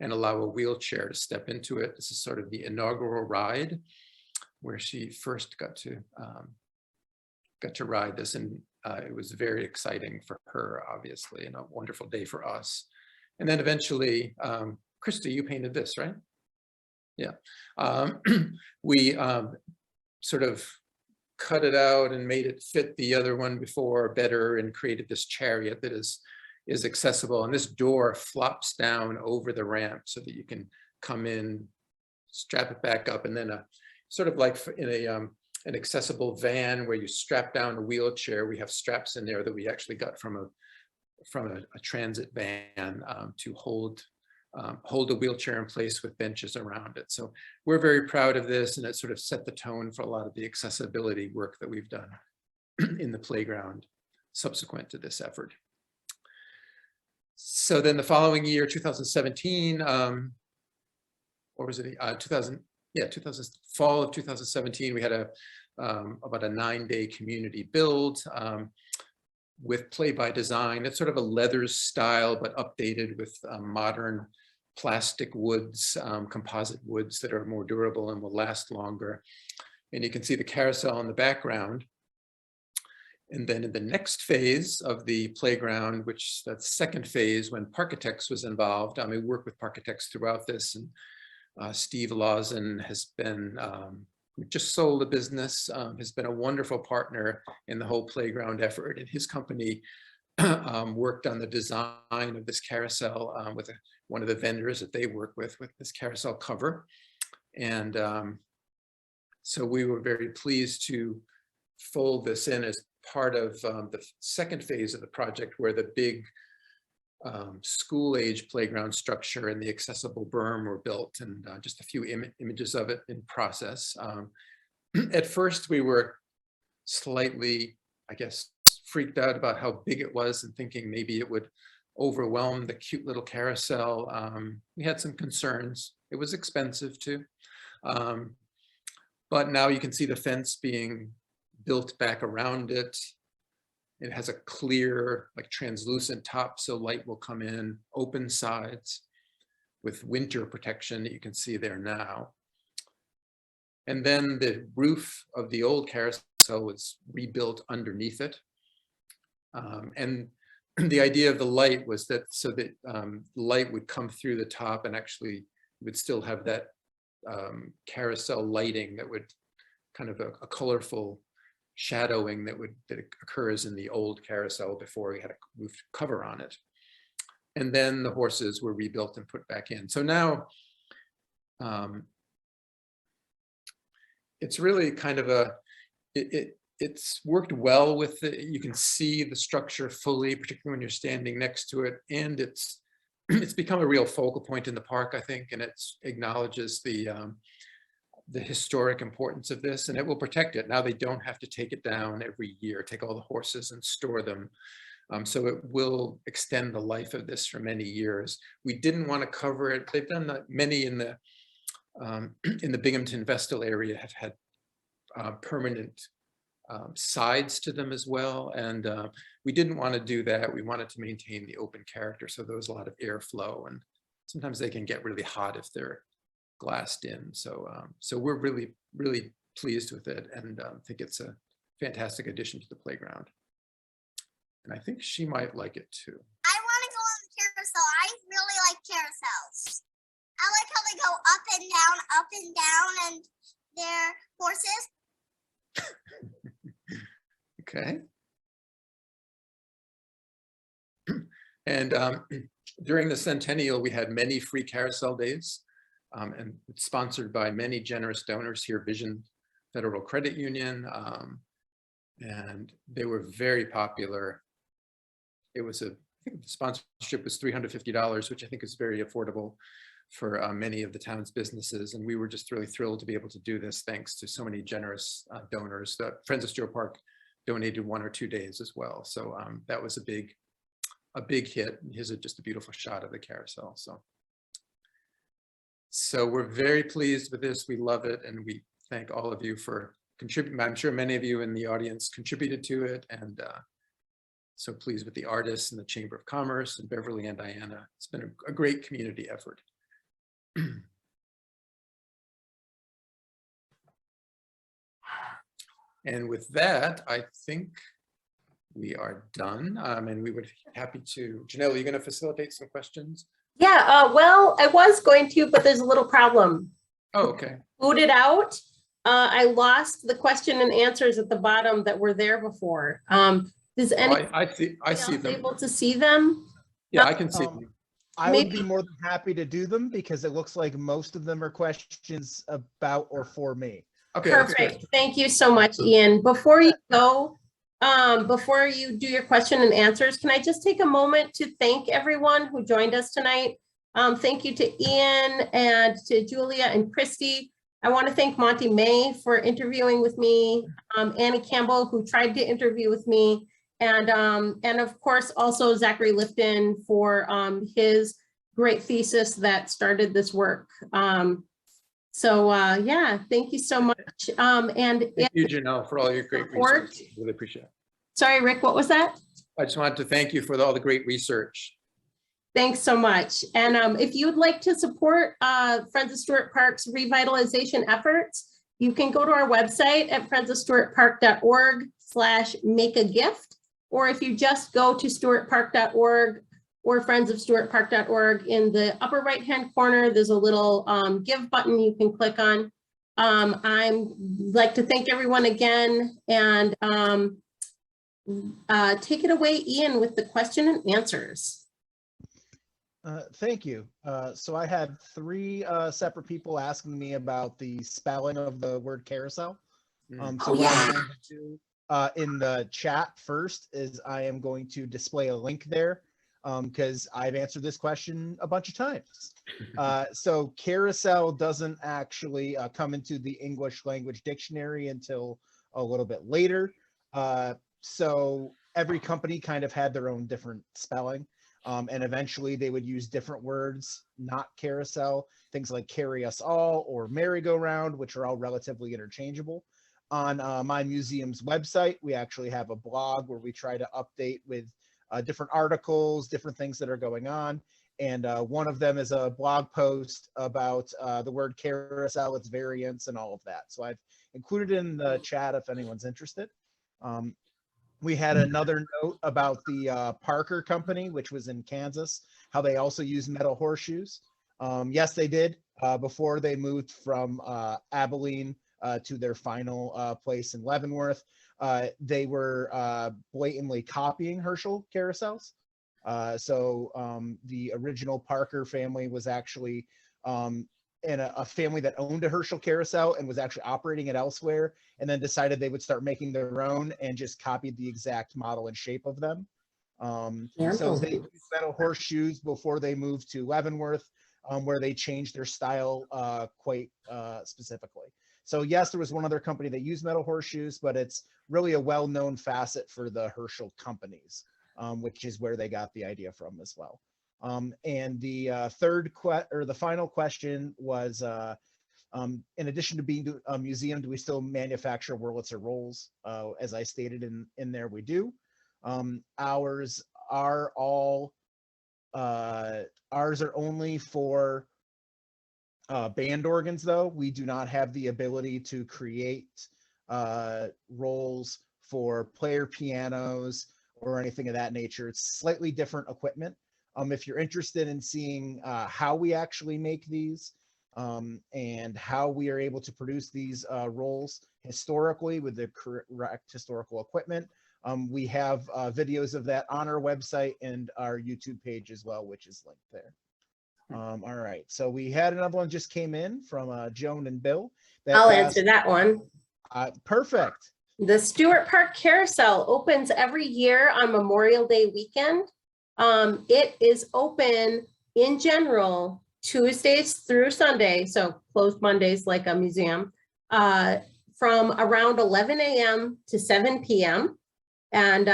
and allow a wheelchair to step into it. This is sort of the inaugural ride where she first got to ride this, and it was very exciting for her, obviously, and a wonderful day for us. And then eventually, Christi, you painted this, right? Yeah. We sort of cut it out and made it fit the other one before better, and created this chariot that is accessible. And this door flops down over the ramp so that you can come in, strap it back up, and then sort of like in an accessible van where you strap down a wheelchair. We have straps in there that we actually got from a transit van to hold a wheelchair in place with benches around it. So we're very proud of this, and it sort of set the tone for a lot of the accessibility work that we've done in the playground subsequent to this effort. So then the following year, 2017, or was it 2000? Yeah, fall of 2017, we had about a 9-day community build with Play by Design. It's sort of a leathers style, but updated with modern plastic woods, composite woods that are more durable and will last longer. And you can see the carousel in the background. And then in the next phase of the playground, which that's second phase, when Parkitects was involved, we worked with Parkitects throughout this, and Steve Lawson has been, who just sold a business, has been a wonderful partner in the whole playground effort. And his company worked on the design of this carousel with one of the vendors that they work with this carousel cover. And so we were very pleased to fold this in as part of the second phase of the project, where the big school age playground structure and the accessible berm were built, and just a few images of it in process. At first we were slightly, I guess, freaked out about how big it was and thinking maybe it would overwhelm the cute little carousel. We had some concerns. It was expensive too. But now you can see the fence being built back around it. It has a clear, like translucent top, so light will come in, open sides with winter protection that you can see there now. And then the roof of the old carousel was rebuilt underneath it. And the idea of the light was that so that light would come through the top, and actually would still have that carousel lighting that would kind of a colorful shadowing that occurs in the old carousel before we had a roof cover on it. And then the horses were rebuilt and put back in. So now it's really kind of it's worked well with it. You can see the structure fully, particularly when you're standing next to it, and it's become a real focal point in the park, I think, and it acknowledges the historic importance of this, and it will protect it. Now they don't have to take it down every year, take all the horses and store them. So it will extend the life of this for many years. We didn't want to cover it. They've done that. Many in the Binghamton Vestal area have had permanent sides to them as well. And we didn't want to do that. We wanted to maintain the open character. So there was a lot of airflow, and sometimes they can get really hot if they're glassed in. So so we're really, really pleased with it, and think it's a fantastic addition to the playground. And I think she might like it too. I want to go on the carousel. I really like carousels. I like how they go up and down, and they're horses. Okay. And during the centennial, we had many free carousel days, and it's sponsored by many generous donors here, Vision Federal Credit Union, and they were very popular. It was I think the sponsorship was $350, which I think is very affordable for many of the town's businesses. And we were just really thrilled to be able to do this thanks to so many generous donors. The Friends of Stewart Park donated 1 or 2 days as well. So that was a big hit. Here's just a beautiful shot of the carousel. So we're very pleased with this. We love it. And we thank all of you for contributing. I'm sure many of you in the audience contributed to it, and so pleased with the artists and the Chamber of Commerce and Beverly and Diana. It's been a great community effort. And with that, I think we are done. And we would be happy to, Janelle, are you going to facilitate some questions? Yeah, well, I was going to, but there's a little problem. Oh, okay. Booted out. I lost the question and answers at the bottom that were there before. Does anyone I see them. able to see them? Yeah, I can see them. I would be more than happy to do them because it looks like most of them are questions about or for me. Okay. Perfect. Thank you so much, Ian. Before you go, before you do your question and answers, can I just take a moment to thank everyone who joined us tonight? Thank you to Ian and to Julia and Christi. I want to thank Monty May for interviewing with me, Annie Campbell, who tried to interview with me, and of course also Zachary Lifton for his great thesis that started this work. Yeah, thank you so much. And thank you, Janelle, for all your great research. Really appreciate it. Sorry, Rick, what was that? I just wanted to thank you for all the great research. Thanks so much. And if you would like to support Friends of Stewart Park's revitalization efforts, you can go to our website at friendsofstewartpark.org/make-a-gift. Or if you just go to stewartpark.org or friendsofstewartpark.org, in the upper right-hand corner, there's a little give button you can click on. I'd like to thank everyone again, and take it away, Ian, with the question and answers. Thank you. So I had 3 separate people asking me about the spelling of the word carousel. So what I'm going to do in the chat first is I am going to display a link there because I've answered this question a bunch of times. So carousel doesn't actually come into the English language dictionary until a little bit later. So every company kind of had their own different spelling. And eventually they would use different words, not carousel, things like carry us all or merry-go-round, which are all relatively interchangeable. On my museum's website, we actually have a blog where we try to update with different articles, different things that are going on. And one of them is a blog post about the word carousel, its variants, and all of that. So I've included it in the chat if anyone's interested. We had another note about the Parker Company, which was in Kansas, how they also use metal horseshoes. Yes, they did before they moved from Abilene to their final place in Leavenworth. They were blatantly copying Herschell carousels. So the original Parker family was actually in a family that owned a Herschell carousel and was actually operating it elsewhere, and then decided they would start making their own and just copied the exact model and shape of them. So they used metal horseshoes before they moved to Leavenworth, where they changed their style quite specifically. So yes, there was one other company that used metal horseshoes, but it's really a well-known facet for the Herschell companies, which is where they got the idea from as well. And the the final question was, in addition to being a museum, do we still manufacture Wurlitzer rolls? As I stated in there, we do. Ours are only for band organs, though. We do not have the ability to create rolls for player pianos or anything of that nature. It's slightly different equipment. If you're interested in seeing how we actually make these and how we are able to produce these rolls historically with the correct historical equipment, We have videos of that on our website and our YouTube page as well, which is linked there. All right, so we had another one just came in from Joan and Bill. I'll answer that one. Perfect. The Stewart Park Carousel opens every year on Memorial Day weekend. It is open in general Tuesdays through Sunday, so closed Mondays like a museum, from around 11 a.m. to 7 p.m. And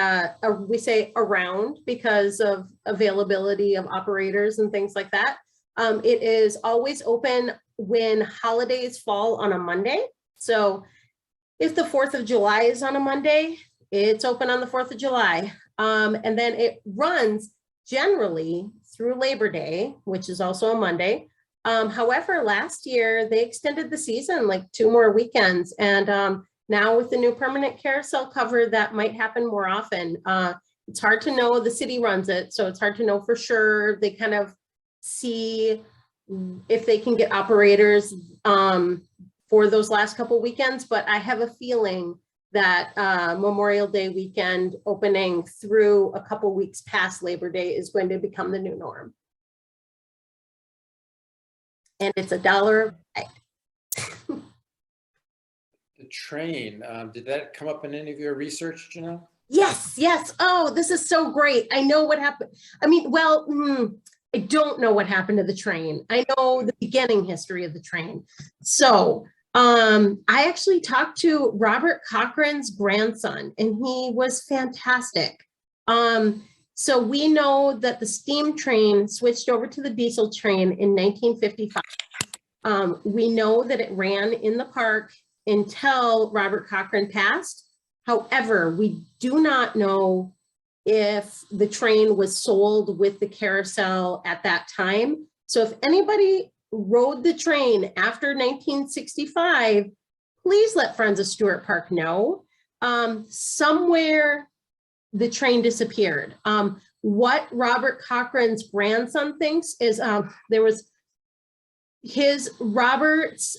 we say around because of availability of operators and things like that. It is always open when holidays fall on a Monday. So if the 4th of July is on a Monday, it's open on the 4th of July. And then it runs generally through Labor Day, which is also a Monday. However, last year they extended the season like 2 more weekends. And now with the new permanent carousel cover, that might happen more often. It's hard to know, the city runs it, so it's hard to know for sure. They kind of see if they can get operators for those last couple weekends, but I have a feeling that Memorial Day weekend opening through a couple weeks past Labor Day is going to become the new norm. And it's $1 a night. The train, did that come up in any of your research, Janelle? Yes, yes. Oh, this is so great. I know what happened. I mean, well, I don't know what happened to the train. I know the beginning history of the train. So I actually talked to Robert Cochrane's grandson, and he was fantastic. So we know that the steam train switched over to the diesel train in 1955. We know that it ran in the park until Robert Cochrane passed. However, we do not know if the train was sold with the carousel at that time. So if anybody rode the train after 1965, please let Friends of Stewart Park know. Somewhere the train disappeared. What Robert Cochrane's grandson thinks is there was Robert's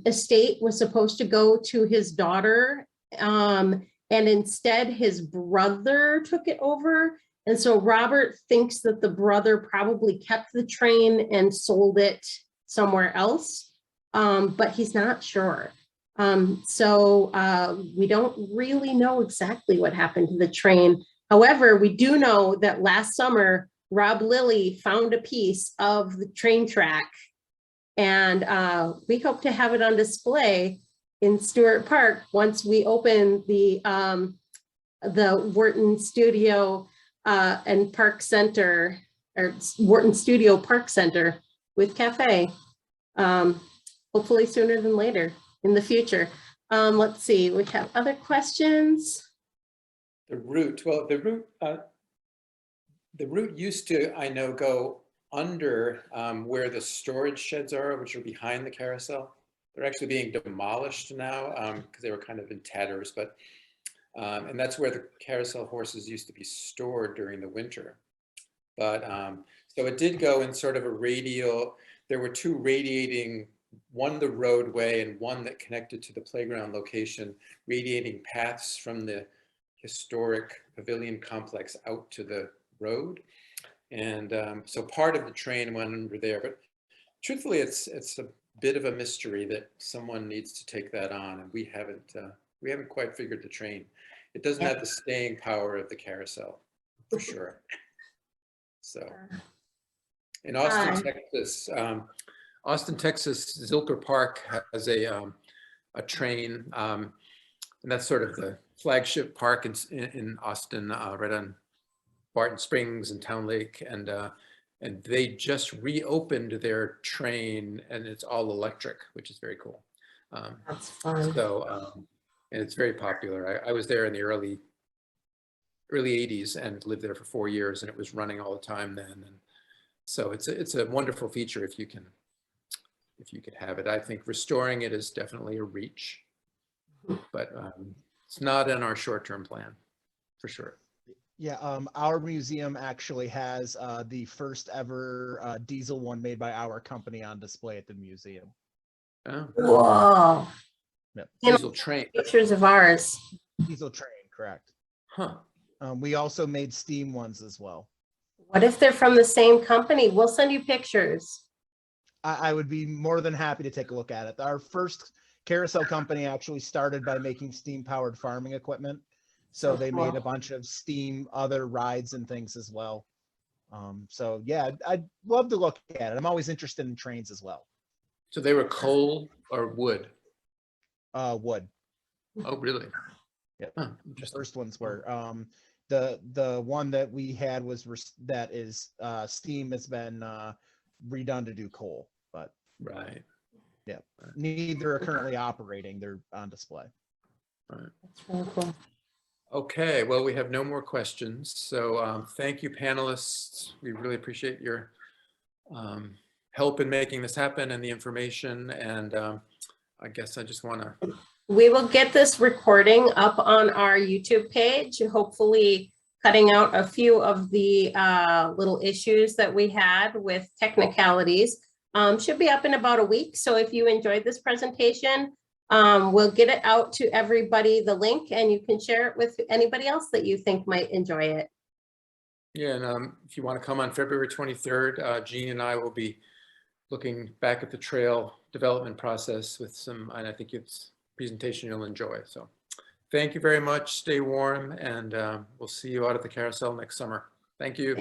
estate was supposed to go to his daughter, and instead his brother took it over. And so Robert thinks that the brother probably kept the train and sold it somewhere else, but he's not sure. So we don't really know exactly what happened to the train. However, we do know that last summer, Rob Lilly found a piece of the train track, and we hope to have it on display in Stewart Park once we open the Wharton Studio and Park Center, or Wharton Studio Park Center with cafe, hopefully sooner than later in the future. Let's see, we have other questions. The route, well, the route used to, I know, go under where the storage sheds are, which are behind the carousel. They're actually being demolished now because they were kind of in tatters, but and that's where the carousel horses used to be stored during the winter. But so it did go in sort of a radial, there were 2 radiating, one the roadway and one that connected to the playground location, radiating paths from the historic pavilion complex out to the road. And so part of the train went under there, but truthfully, it's a bit of a mystery that someone needs to take that on, and we haven't quite figured the train. It doesn't have the staying power of the carousel, for sure. So in Austin, Texas, Zilker Park has a train, and that's sort of the flagship park in Austin, right on Barton Springs and Town Lake, and they just reopened their train, and it's all electric, which is very cool. That's fun. So, and it's very popular. I was there in the early 80s and lived there for 4 years, and it was running all the time then. And so it's a wonderful feature if you can have it. I think restoring it is definitely a reach, but it's not in our short-term plan, for sure. Yeah, our museum actually has the first ever diesel one made by our company on display at the museum. Oh. Whoa. Yep. Diesel train. Pictures of ours. Diesel train, correct. Huh. We also made steam ones as well. What if they're from the same company? We'll send you pictures. I would be more than happy to take a look at it. Our first carousel company actually started by making steam powered farming equipment. So they made a bunch of steam other rides and things as well. So yeah, I'd love to look at it. I'm always interested in trains as well. So they were coal or wood? Wood. Oh, really? Yeah. Huh, The interesting. first ones were the one that we had was that is steam has been redone to do coal, but Right. yeah, neither are currently operating. They're on display. Right. That's really cool. Okay, well, we have no more questions. So thank you, panelists. We really appreciate your help in making this happen and the information. And I guess I just want to. We will get this recording up on our YouTube page, hopefully cutting out a few of the little issues that we had with technicalities. Should be up in about a week. So if you enjoyed this presentation, we'll get it out to everybody, the link, and you can share it with anybody else that you think might enjoy it. Yeah, and if you want to come on February 23rd, Jean and I will be looking back at the trail development process with some, and I think it's presentation you'll enjoy. So thank you very much. Stay warm, and we'll see you out at the carousel next summer. Thank you.